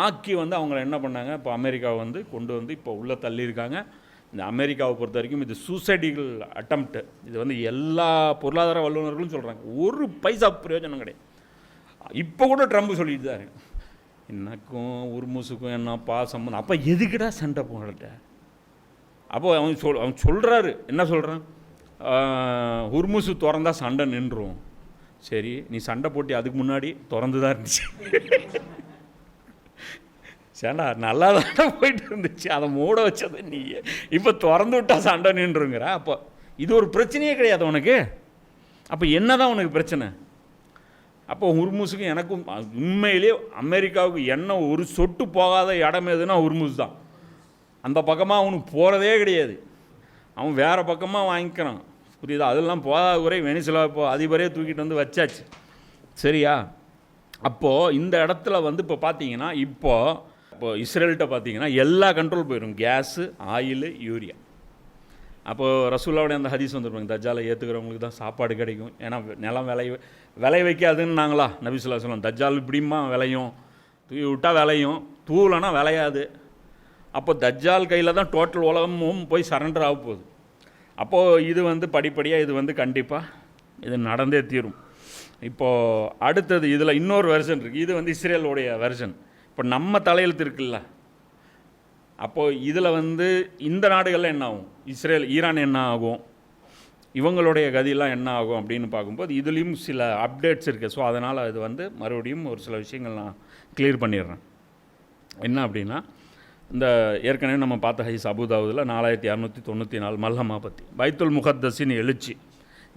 ஆக்கி வந்து அவங்கள என்ன பண்ணாங்க, இப்போ அமெரிக்காவை வந்து கொண்டு வந்து இப்போ உள்ளே தள்ளியிருக்காங்க. இந்த அமெரிக்காவை பொறுத்த வரைக்கும் இது சூசைடிகள் அட்டம்ப்ட்டு. இது வந்து எல்லா பொருளாதார வல்லுநர்களும் சொல்கிறாங்க, ஒரு பைசா பிரயோஜனம் கிடையாது. இப்போ கூட ட்ரம்ப் சொல்லிட்டு தான் இருக்கு, எனக்கும் உர்முஸுக்கும் என்னப்பா சம்பந்தம், அப்போ எதுக்குடா சண்டை போடுற? அப்போ அவன் சொல்கிறாரு, என்ன சொல்கிறான், ஹுர்முசு திறந்தா சண்டை நின்றும். சரி, நீ சண்டை போட்டி அதுக்கு முன்னாடி திறந்து தான் இருந்துச்சு. சேண்டா நல்லா தானே போயிட்டு இருந்துச்சு, அதை மூட வச்சது நீ. இப்போ திறந்து விட்டா சண்டை நின்றுங்கிற. அப்போ இது ஒரு பிரச்சனையே கிடையாது உனக்கு. அப்போ என்ன தான் உனக்கு பிரச்சனை? அப்போ ஹுர்முஸுக்கும் எனக்கும் உண்மையிலே அமெரிக்காவுக்கு என்ன ஒரு சொட்டு போகாத இடம் எதுனா ஹுர்முஸ் தான். அந்த பக்கமாக அவனுக்கு போகிறதே கிடையாது, அவன் வேறு பக்கமாக வாங்கிக்கிறான். புரியுதா? அதெல்லாம் போதாத குறை வெனிசுலா இப்போ அதிபரே தூக்கிட்டு வந்து வச்சாச்சு. சரியா? அப்போது இந்த இடத்துல வந்து இப்போ பார்த்தீங்கன்னா இப்போ இஸ்ரேல்கிட்ட பார்த்தீங்கன்னா எல்லா கண்ட்ரோல் போயிடும், கேஸு, ஆயிலு, யூரியா. அப்போது ரசூல்லாவுடைய அந்த ஹதீஸ் வந்துருப்பாங்க, தஜ்ஜாலை ஏற்றுக்கிறவங்களுக்கு தான் சாப்பாடு கிடைக்கும், ஏன்னா நிலம் விளைய வைக்காதுன்னு நாங்களா நபி ஸல்லல்லாஹு அலைஹி வஸல்லம். தஜ்ஜால் இப்படிமா விளையும், தூவி விட்டால் விளையும், தூவலைன்னா விளையாது. அப்போ தஜ்ஜால் கையில் தான் டோட்டல் உலகமும் போய் சரண்டர் ஆக போகுது. அப்போது இது வந்து படிப்படியாக இது வந்து கண்டிப்பாக இது நடந்தே தீரும். இப்போது அடுத்தது இதில் இன்னொரு வெர்ஷன் இருக்குது, இது வந்து இஸ்ரேலோடைய வெர்ஷன். இப்போ நம்ம தலையெழுத்து இருக்குல்ல, அப்போது இதில் வந்து இந்த நாடுகளில் என்ன ஆகும், இஸ்ரேல் ஈரான் என்ன ஆகும், இவங்களுடைய கதியெல்லாம் என்ன ஆகும் அப்படின்னு பார்க்கும்போது இதுலேயும் சில அப்டேட்ஸ் இருக்குது. ஸோ அதனால் இது வந்து மறுபடியும் ஒரு சில விஷயங்கள் நான் கிளியர் பண்ணிடுறேன். என்ன அப்படின்னா, இந்த ஏற்கனவே நம்ம பார்த்த ஹதீஸ் அபுதாவுதில் 4294 மல்ஹமா பற்றி, பைத்துல் முகத்தஸின் எழுச்சி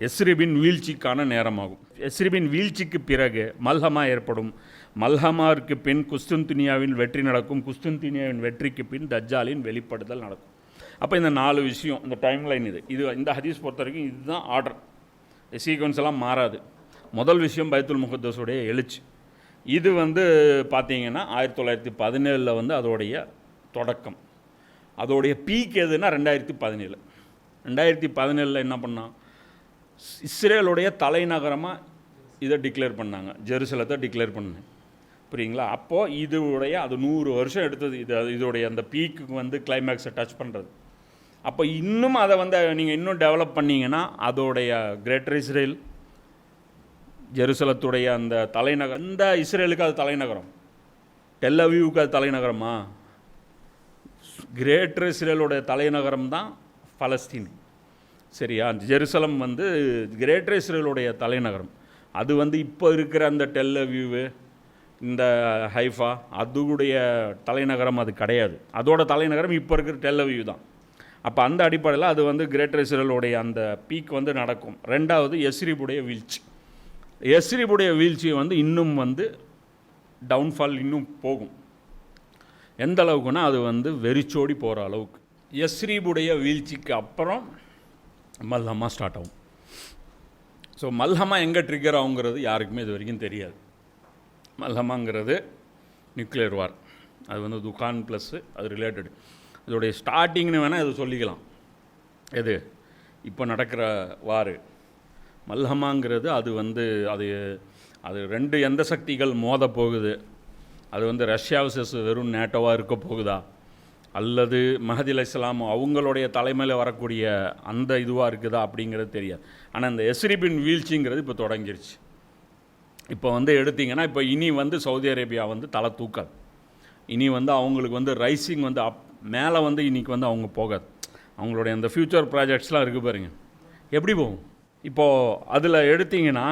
எஸ்ரிபின் வீழ்ச்சிக்கான நேரமாகும். எஸ்ரிபின் வீழ்ச்சிக்கு பிறகு மல்ஹமா ஏற்படும். மல்ஹமாவிற்கு பின் குஸ்துன்துனியாவின் வெற்றி நடக்கும். குஸ்துன்துனியாவின் வெற்றிக்கு பின் தஜ்ஜாலின் வெளிப்படுதல் நடக்கும். அப்போ இந்த 4 விஷயம், இந்த டைம்லைன் இது இந்த ஹதீஸ் பொறுத்த வரைக்கும் இதுதான் ஆர்டர், சீக்வன்ஸ் எல்லாம் மாறாது. முதல் விஷயம் பைத்துல் முகத்தஸுடைய எழுச்சி. இது வந்து பார்த்தீங்கன்னா 1917 வந்து அதோடைய தொடக்கம். அதோடைய பீக் எதுன்னா 2017. 2017 என்ன பண்ணால் இஸ்ரேலுடைய தலைநகரமாக இதை டிக்ளேர் பண்ணாங்க, ஜெருசலத்தை டிக்ளேர் பண்ணாங்க. புரியுங்களா? அப்போது இதுடைய அது 100 வருஷம் எடுத்தது இதோடைய அந்த பீக்கு வந்து கிளைமேக்ஸை டச் பண்ணுறது. அப்போ இன்னும் அதை வந்து நீங்கள் இன்னும் டெவலப் பண்ணிங்கன்னா அதோடைய கிரேட்டர் இஸ்ரேல், ஜெருசலத்துடைய அந்த தலைநகரம், இந்த இஸ்ரேலுக்கு அது தலைநகரம், டெல் அவீவுக்கு அது தலைநகரமா? கிரேட்டர் இஸ்ரேலுடைய தலைநகரம் தான் பலஸ்தீன். சரியா? ஜெருசலம் வந்து கிரேட்டர் இஸ்ரேலுடைய தலைநகரம். அது வந்து இப்போ இருக்கிற அந்த டெல் அவீவு, இந்த ஹைஃபா, அதுடைய தலைநகரம் அது கிடையாது. அதோட தலைநகரம் இப்போ இருக்கிற டெல் அவீவ் தான். அப்போ அந்த அடிப்படையில் அது வந்து கிரேட்டர் இஸ்ரேலுடைய அந்த பீக் வந்து நடக்கும். ரெண்டாவது எஸ்ரிபுடைய வீழ்ச்சி. எஸ்ரிபுடைய வீழ்ச்சி வந்து இன்னும் வந்து டவுன்ஃபால் இன்னும் போகும். எந்த அளவுக்குன்னா அது வந்து வெறிச்சோடி போகிற அளவுக்கு. எஸ்ரீபுடைய வீழ்ச்சிக்கு அப்புறம் மல்ஹமா ஸ்டார்ட் ஆகும். ஸோ மல்ஹமா எங்கே ட்ரிகர் ஆகுங்கிறது யாருக்குமே இது வரைக்கும் தெரியாது. மல்ஹமாங்கிறது நியூக்ளியர் வார், அது வந்து துகான் ப்ளஸ்ஸு அது ரிலேட்டடு. இதோடைய ஸ்டார்டிங்னு வேணால் இது சொல்லிக்கலாம். எது இப்போ நடக்கிற வார் மல்ஹமாங்கிறது அது வந்து அது ரெண்டு எந்த சக்திகள் மோத போகுது, அது வந்து ரஷ்யா வர்சஸ் வெறும் நேட்டோவாக இருக்க போகுதா, அல்லது மஹதி அலைஹிஸ்ஸலாம் அவங்களுடைய தலைமையில் வரக்கூடிய அந்த இதுவாக இருக்குதா அப்படிங்கிறது தெரியாது. ஆனால் இந்த எஸ்ரிபின் வீழ்ச்சிங்கிறது இப்போ தொடங்கிருச்சு. இப்போ வந்து எடுத்திங்கன்னா இப்போ இனி வந்து சவுதி அரேபியா வந்து தலை தூக்காது. இனி வந்து அவங்களுக்கு வந்து ரைசிங் வந்து மேலே வந்து இன்றைக்கி வந்து அவங்க போகாது. அவங்களுடைய அந்த ஃப்யூச்சர் ப்ராஜெக்ட்ஸ்லாம் இருக்குது பாருங்க, எப்படி போகும். இப்போது அதில் எடுத்திங்கன்னா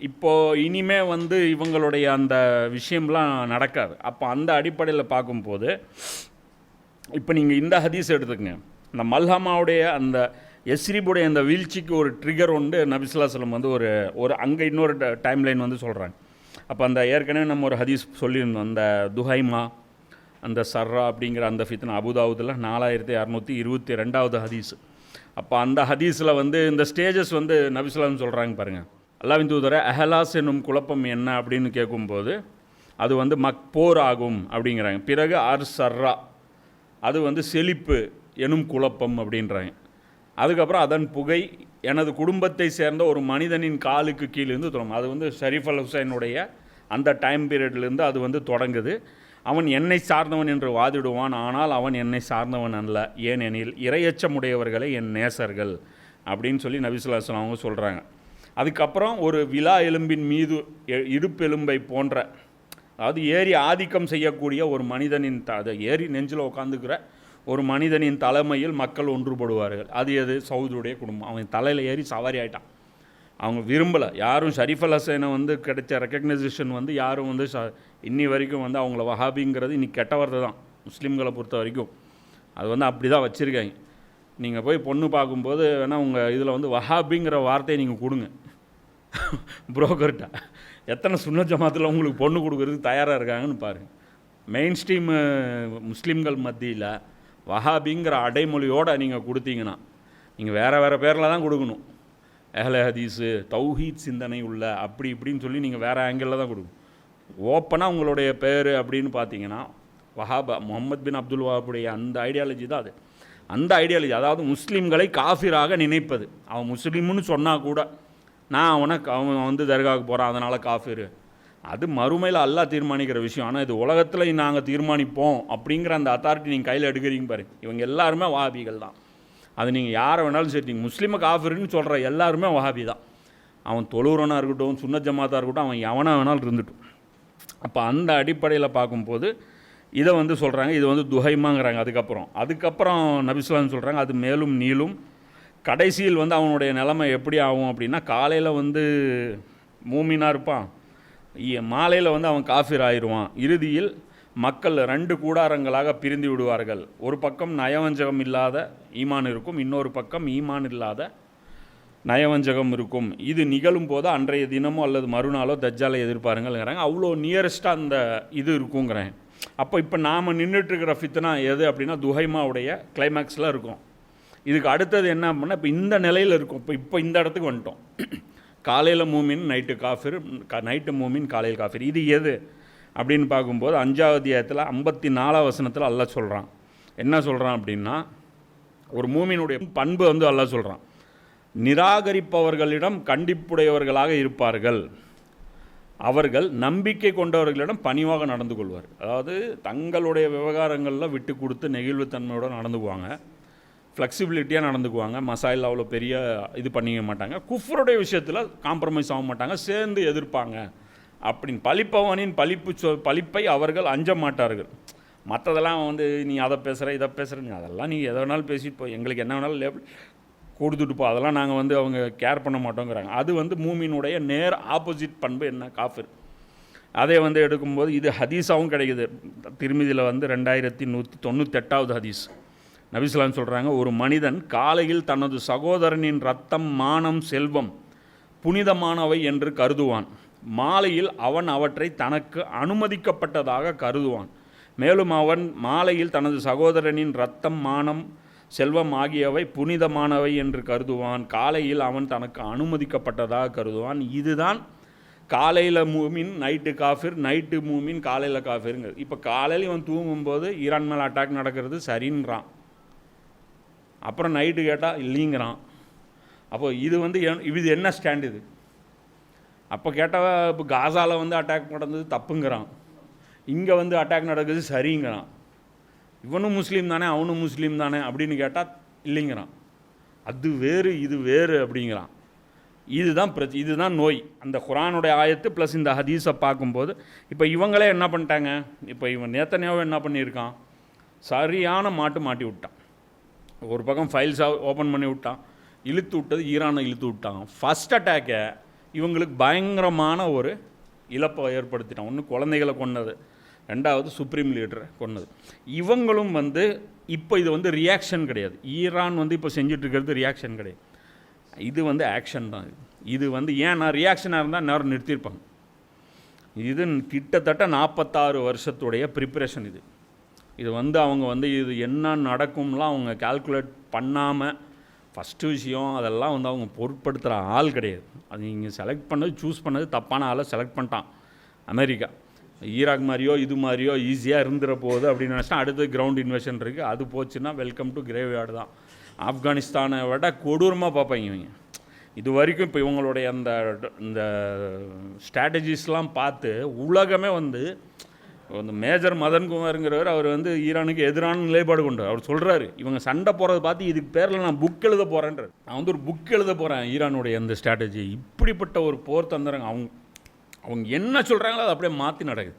இப்போது இனிமே வந்து இவங்களுடைய அந்த விஷயம்லாம் நடக்காது. அப்போ அந்த அடிப்படையில் பார்க்கும்போது இப்போ நீங்கள் இந்த ஹதீஸ் எடுத்துக்கங்க, இந்த மல்ஹமாவுடைய அந்த எஸ்ரிபுடைய அந்த வீழ்ச்சிக்கு ஒரு ட்ரிகர் உண்டு. நபி ஸல்லல்லாஹு அலைஹி வஸல்லம் வந்து ஒரு அங்கே இன்னொரு டைம்லைன் வந்து சொல்கிறாங்க. அப்போ அந்த ஏற்கனவே நம்ம ஒரு ஹதீஸ் சொல்லியிருந்தோம், அந்த துஹைமா, அந்த சர்ரா அப்படிங்கிற அந்த ஃபித்னா அபுதாவுதில் 4622வது ஹதீஸ். அப்போ அந்த ஹதீஸில் வந்து இந்த ஸ்டேஜஸ் வந்து நபி ஸல்லல்லாஹு அலைஹி வஸல்லம் சொல்கிறாங்க பாருங்கள். அல்லாஹ்வின் தூதரே, அஹலாஸ் என்னும் குழப்பம் என்ன அப்படின்னு கேட்கும்போது அது வந்து போர் ஆகும் அப்படிங்கிறாங்க. பிறகு சர்ரா, அது வந்து செழிப்பு எனும் குழப்பம் அப்படின்றாங்க. அதுக்கப்புறம் அதன் புகை எனது குடும்பத்தை சேர்ந்த ஒரு மனிதனின் காலுக்கு கீழிருந்து தொடங்கும். அது வந்து ஷரீஃப் அல் ஹுசைனுடைய அந்த டைம் பீரியட்லேருந்து அது வந்து தொடங்குது. அவன் என்னை சார்ந்தவன் என்று வாதிடுவான், ஆனால் அவன் என்னை சார்ந்தவன் அல்ல, ஏனெனில் இரையச்சமுடையவர்களே என் நேசர்கள் அப்படின்னு சொல்லி நபி ஸல்லல்லாஹு அலைஹி வஸல்லம் அவங்க சொல்கிறாங்க. அதுக்கப்புறம் ஒரு விலா எலும்பின் மீது இடுப்பெலும்பை போன்ற, அதாவது ஏறி ஆதிக்கம் செய்யக்கூடிய ஒரு மனிதனின் அதை ஏறி நெஞ்சில் உட்காந்துக்கிற ஒரு மனிதனின் தலைமையில் மக்கள் ஒன்றுபடுவார்கள். அது எது? சவுதுடைய குடும்பம். அவன் தலையில் ஏறி சவாரி ஆகிட்டான். அவங்க விரும்பலை. யாரும் ஷரீஃப் அல் ஹுசைனை வந்து கிடைச்ச ரெக்கக்னைசேஷன் வந்து யாரும் வந்து இன்னி வரைக்கும் வந்து அவங்கள வஹாபிங்கிறது இன்னைக்கு கெட்ட வார்த்தை தான் முஸ்லீம்களை பொறுத்த வரைக்கும். அது வந்து அப்படி தான் வச்சுருக்காங்க. நீங்கள் போய் பொண்ணு பார்க்கும்போது வேணால் உங்கள் இதில் வந்து வஹாபிங்கிற வார்த்தையை நீங்கள் கொடுங்க புரோக்கர்கிட்ட. எத்தனை சுன்னத் ஜமாத்தில் உங்களுக்கு பொண்ணு கொடுக்கறதுக்கு தயாராக இருக்காங்கன்னு பாருங்கள். மெயின் ஸ்ட்ரீம் முஸ்லீம்கள் மத்தியில் வஹாபிங்கிற அடைமொழியோடு நீங்கள் கொடுத்தீங்கன்னா நீங்கள் வேறு பேரில் தான் கொடுக்கணும். அஹ்லே ஹதீஸு, தௌஹீத் சிந்தனை உள்ள அப்படி இப்படின்னு சொல்லி நீங்கள் வேறு ஆங்கிளில் தான் கொடுக்கணும். ஓப்பனாக உங்களுடைய பேர் அப்படின்னு பார்த்தீங்கன்னா வஹாபா, முகமது பின் அப்துல் வஹாபுடைய அந்த ஐடியாலஜி தான் அது. அந்த ஐடியாலஜி, அதாவது முஸ்லீம்களை காஃபிராக நினைப்பது. அவன் முஸ்லீம்னு சொன்னால் கூட அவன் வந்து தர்காவுக்கு போகிறான் அதனால் காஃபிர், அது மறுமையில் அல்லாஹ் தீர்மானிக்கிற விஷயம். ஆனால் இது உலகத்தில் நாங்கள் தீர்மானிப்போம் அப்படிங்கிற அந்த அத்தாரிட்டி நீங்கள் கையில் எடுக்கிறீங்க பாரு. இவங்க எல்லாருமே வஹாபிகள் தான். அது நீங்கள் யாரை வேணாலும் சரி, நீங்கள் முஸ்லீமை காஃபிர்னு சொல்கிற எல்லாருமே வஹாபி தான். அவன் தொழுறவனாக இருக்கட்டும், சுன்னத் ஜமாத்தாக இருக்கட்டும், அவன் எவனாக வேணாலும் இருந்துட்டும். அப்போ அந்த அடிப்படையில் பார்க்கும்போது இதை வந்து சொல்கிறாங்க, இது வந்து துஹைமாங்கிறாங்க. அதுக்கப்புறம் நபி ஸல்லல்லாஹு அலைஹி வஸல்லம் சொல்கிறாங்க, அது மேலும் நீளும். கடைசியில் வந்து அவனுடைய நிலைமை எப்படி ஆகும் அப்படின்னா, காலையில் வந்து மூமினாக இருப்பான், மாலையில் வந்து அவன் காஃபிர் ஆயிடுவான். இறுதியில் மக்கள் 2 கூடாரங்களாக பிரிந்து விடுவார்கள். ஒரு பக்கம் நயவஞ்சகம் இல்லாத ஈமான் இருக்கும், இன்னொரு பக்கம் ஈமான் இல்லாத நயவஞ்சகம் இருக்கும். இது நிகழும் போது அன்றைய தினமோ அல்லது மறுநாளோ தஜ்ஜாலை எதிர்பாருங்கள்ங்கிறாங்க. அவ்வளோ நியரஸ்ட்டாக அந்த இது இருக்குங்கிறேன். அப்போ இப்போ நாம் நின்றுட்டுருக்கிற ஃபித்னா எது அப்படின்னா துஹைமாவுடைய கிளைமேக்ஸில் இருக்கும். இதுக்கு அடுத்தது என்ன அப்படின்னா இப்போ இந்த நிலையில் இருக்கும். இப்போ இந்த இடத்துக்கு வந்துட்டோம். காலையில் மூமின் நைட்டு காஃபிர், நைட்டு மூமின் காலையில் காஃபிர். இது எது அப்படின்னு பார்க்கும்போது 5வது அத்தியாயத்தில் 54வது வசனத்தில் அல்லாஹ் சொல்கிறான். என்ன சொல்கிறான் அப்படின்னா, ஒரு மூமினுடைய பண்பு வந்து அல்லாஹ் சொல்கிறான், நிராகரிப்பவர்களிடம் கண்டிப்புடையவர்களாக இருப்பார்கள், அவர்கள் நம்பிக்கை கொண்டவர்களிடம் பணிவாக நடந்து கொள்வார். அதாவது தங்களுடைய விவகாரங்களில் விட்டு கொடுத்து நெகிழ்வுத்தன்மையோடு நடந்துக்குவாங்க, ஃப்ளெக்சிபிலிட்டியாக நடந்துக்குவாங்க, மசாயில் அவ்வளோ பெரிய இது பண்ணிக்க மாட்டாங்க, குஃப்ருடைய விஷயத்தில் காம்ப்ரமைஸ் ஆக மாட்டாங்க, சேர்ந்து எதிர்ப்பாங்க அப்படின்னு. பழிப்பவனின் பழிப்பை அவர்கள் அஞ்ச மாட்டார்கள். மற்றதெல்லாம் வந்து நீ அதை பேசுகிற இதை பேசுகிற, அதெல்லாம் நீ எதை வேணாலும் பேசிட்டு போ, எங்களுக்கு என்ன வேணாலும் லேபிள் கொடுத்துட்டு போ, அதெல்லாம் நாங்கள் வந்து அவங்க கேர் பண்ண மாட்டோங்கிறாங்க. அது வந்து மூமினுடைய நேர் ஆப்போசிட் பண்பு என்ன? காஃபிர். அதே வந்து எடுக்கும்போது இது ஹதீஸாகவும் கிடைக்குது. திருமிதியில் வந்து 2198வது ஹதீஸ். நபி ஸல்லல்லாஹு அலைஹி வஸல்லம் சொல்கிறாங்க, ஒரு மனிதன் காலையில் தனது சகோதரனின் இரத்தம், மானம், செல்வம் புனிதமானவை என்று கருதுவான், மாலையில் அவன் அவற்றை தனக்கு அனுமதிக்கப்பட்டதாக கருதுவான். மேலும் அவன் மாலையில் தனது சகோதரனின் இரத்தம், மானம், செல்வம் ஆகியவை புனிதமானவை என்று கருதுவான், காலையில் அவன் தனக்கு அனுமதிக்கப்பட்டதாக கருதுவான். இதுதான் காலையில் மூமின் நைட்டு காஃபிர், நைட்டு மூமின் காலையில் காஃபிருங்க. இப்போ காலையில் இவன் தூங்கும்போது ஈரான் மேலே அட்டாக் நடக்கிறது சரின்றான், அப்புறம் நைட்டு கேட்டால் இல்லைங்கிறான். அப்போது இது வந்து இது என்ன ஸ்டாண்ட் இது? அப்போ கேட்டால் இப்போ காசாவில் வந்து அட்டாக் நடந்தது தப்புங்கிறான், இங்கே வந்து அட்டாக் நடக்குது சரிங்கிறான். இவனும் முஸ்லீம் தானே அவனும் முஸ்லீம் தானே அப்படின்னு கேட்டால் இல்லைங்கிறான். அது வேறு இது வேறு அப்படிங்கிறான். இதுதான் இதுதான் நோய். அந்த குர்ஆனுடைய ஆயத்து ப்ளஸ் இந்த ஹதீஸை பார்க்கும்போது இப்போ இவங்களே என்ன பண்ணிட்டாங்க, இப்போ இவன் நேத்தன்யாவே என்ன பண்ணியிருக்கான், சரியான மாட்டி விட்டான். ஒரு பக்கம் ஃபைல்ஸை ஓப்பன் பண்ணி விட்டான், இழுத்து விட்டது ஈரானை இழுத்து விட்டான். ஃபஸ்ட் அட்டாக்கை இவங்களுக்கு பயங்கரமான ஒரு இழப்பை ஏற்படுத்திட்டான். ஒன்று குழந்தைகளை கொன்னது, ரெண்டாவது சுப்ரீம் லீடரை கொன்னது. இவங்களும் வந்து இப்போ இது வந்து ரியாக்ஷன் கிடையாது. ஈரான் வந்து இப்போ செஞ்சிட்ருக்கிறது ரியாக்ஷன் கிடையாது, இது வந்து ஆக்ஷன் தான். இது வந்து ஏன்னா ரியாக்ஷனாக இருந்தால் நேரம் நிறுத்தியிருப்பாங்க. இது கிட்டத்தட்ட 46 வருஷத்துடைய ப்ரிப்பரேஷன். இது வந்து அவங்க வந்து இது என்ன நடக்கும்லாம் அவங்க கால்குலேட் பண்ணாமல், ஃபஸ்ட்டு விஷயம் அதெல்லாம் வந்து அவங்க பொருட்படுத்துகிற ஆள் கிடையாது. அது நீங்கள் செலக்ட் பண்ணது சூஸ் பண்ணது தப்பான ஆளை செலக்ட் பண்ணிட்டான் அமெரிக்கா. ஈராக் மாதிரியோ இது மாதிரியோ ஈஸியாக இருந்துற போகுது அப்படின்னு நினச்சா அடுத்து கிரவுண்ட் இன்வெஷன் இருக்குது. அது போச்சுன்னா வெல்கம் டு கிரேவ் யார்டு தான். ஆப்கானிஸ்தானை விட கொடூரமாக பார்ப்பாங்க இவங்க. இது வரைக்கும் இப்போ இவங்களுடைய இந்த ஸ்ட்ராட்டஜிஸ்லாம் பார்த்து உலகமே வந்து இந்த மேஜர் மதன்குமாருங்கிறவர் அவர் வந்து ஈரானுக்கு எதிரான நிலைப்பாடு கொண்டு அவர் சொல்கிறாரு, இவங்க சண்டை போகிறத பார்த்து இதுக்கு பேரில் நான் புக் எழுத போகிறேன்றார். நான் வந்து ஒரு புக் எழுத போகிறேன் ஈரானுடைய அந்த ஸ்ட்ராட்டஜி. இப்படிப்பட்ட ஒரு போர் தந்துறாங்க. அவங்க என்ன சொல்கிறாங்களோ அதை அப்படியே மாற்றி நடக்குது.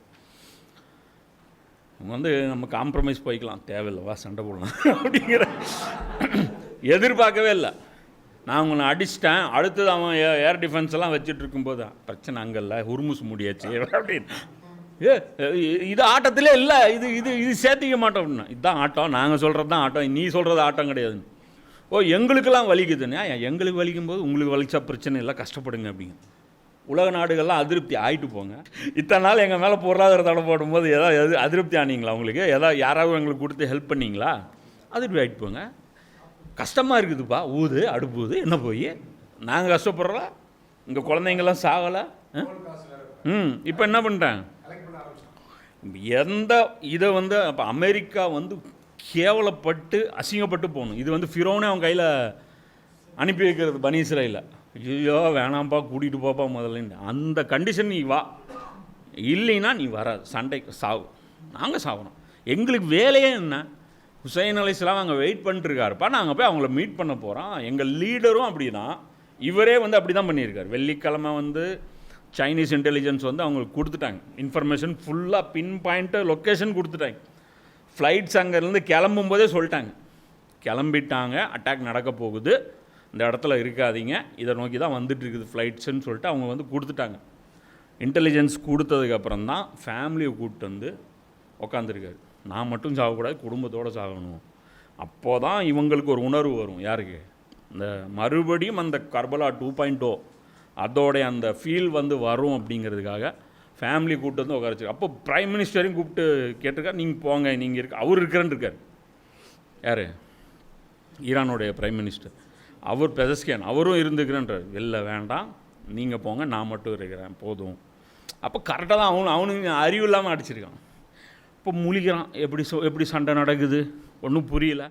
அவங்க வந்து நம்ம காம்ப்ரமைஸ் போய்க்கலாம், தேவையில்லை சண்டை போடலாம் அப்படிங்கிற எதிர்பார்க்கவே இல்லை. நான் உங்களை அடிச்சிட்டேன், அடுத்தது அவன் ஏர் டிஃபென்ஸ் எல்லாம் வச்சுட்டு இருக்கும்போது பிரச்சனை அங்கே இல்லை, ஹுர்முஸ் முடியாச்சு அப்படின்னு. இது ஆட்டத்திலே இல்லை, இது இது இது சேர்த்திக்க மாட்டோம் அப்படின்னா இதுதான் ஆட்டம், நாங்கள் சொல்கிறது தான் ஆட்டம், நீ சொல்கிறது ஆட்டம் கிடையாதுன்னு. எங்களுக்கெல்லாம் வலிக்குதுன்னா எங்களுக்கு வலிக்கும் போது உங்களுக்கு வலிச்சா பிரச்சனை இல்லை, கஷ்டப்படுங்க அப்படிங்க. உலக நாடுகள்லாம் அதிருப்தி ஆகிட்டு போங்க. இத்தனை நாள் எங்கள் மேலே பொருளாதார தடை போடும்போது எதாவது அதிருப்தி ஆனீங்களா உங்களுக்கு? யாராவது எங்களுக்கு கொடுத்து ஹெல்ப் பண்ணிங்களா? அதிருப்தி ஆகிட்டு போங்க. கஷ்டமாக இருக்குதுப்பா, ஊது அடுப்புது என்ன போய் நாங்கள் கஷ்டப்படுறோம், இங்கே குழந்தைங்கள்லாம் சாகலை. இப்போ என்ன பண்ணிட்டேன் எந்த இதை வந்து அப்போ அமெரிக்கா வந்து கேவலப்பட்டு அசிங்கப்பட்டு போகணும். இது வந்து ஃபிரோனே அவன் கையில் அனுப்பி வைக்கிறது பனி இஸ்ரேலில். ஐயோ வேணாம்ப்பா கூட்டிகிட்டு போப்பா முதல்ல, அந்த கண்டிஷன் நீ வா, இல்லைன்னா நீ வராது, சண்டைக்கு சாவு, நாங்கள் சாகணும். எங்களுக்கு வேலையே என்ன? ஹுசைன் அலைஹிஸ்ஸலாம் அங்கே வெயிட் பண்ணிட்டுருக்காருப்பா, நாங்கள் போய் அவங்கள மீட் பண்ண போகிறோம். எங்கள் லீடரும் அப்படின்னா இவரே வந்து அப்படி தான் பண்ணியிருக்கார். வெள்ளிக்கிழமை வந்து சைனீஸ் இன்டெலிஜென்ஸ் வந்து அவங்களுக்கு கொடுத்துட்டாங்க இன்ஃபர்மேஷன் ஃபுல்லாக, பின் பாயிண்ட்டு லொக்கேஷன் கொடுத்துட்டாங்க. ஃப்ளைட்ஸ் அங்கேருந்து கிளம்பும் போதே சொல்லிட்டாங்க, கிளம்பிட்டாங்க, அட்டாக் நடக்க போகுது, இந்த இடத்துல இருக்காதீங்க, இதை நோக்கி தான் வந்துட்டு இருக்குது ஃப்ளைட்ஸுன்னு சொல்லிட்டு அவங்க வந்து கொடுத்துட்டாங்க. இன்டெலிஜென்ஸ் கொடுத்ததுக்கப்புறம் தான் ஃபேமிலியை கூப்பிட்டு வந்து உக்காந்துருக்காரு. நான் மட்டும் சாகக்கூடாது, குடும்பத்தோடு சாகணும். அப்போ தான் இவங்களுக்கு ஒரு உணர்வு வரும். யாருக்கு? இந்த மறுபடியும் அந்த கர்பலா 2.0 அதோடைய அந்த ஃபீல் வந்து வரும் அப்படிங்கிறதுக்காக ஃபேமிலி கூப்பிட்டு வந்து உட்காரச்சு. அப்போ ப்ரைம் மினிஸ்டரையும் கூப்பிட்டு கேட்டிருக்காரு, நீங்கள் போங்க, நீங்கள் இருக்க, அவர் இருக்கிறேன்னு இருக்கார். யார்? ஈரானுடைய ப்ரைம் மினிஸ்டர், அவர் பெசஸ்கியான், அவரும் இருந்துக்கிறேன்றார். வெளில வேண்டாம், நீங்கள் போங்க, நான் மட்டும் இருக்கிறேன் போதும். அப்போ கரெக்டாக தான் அவனுக்கு அறிவு இல்லாமல் அடிச்சிருக்கான். இப்போ முழிக்கிறான், எப்படி சண்டை நடக்குது ஒன்றும் புரியல.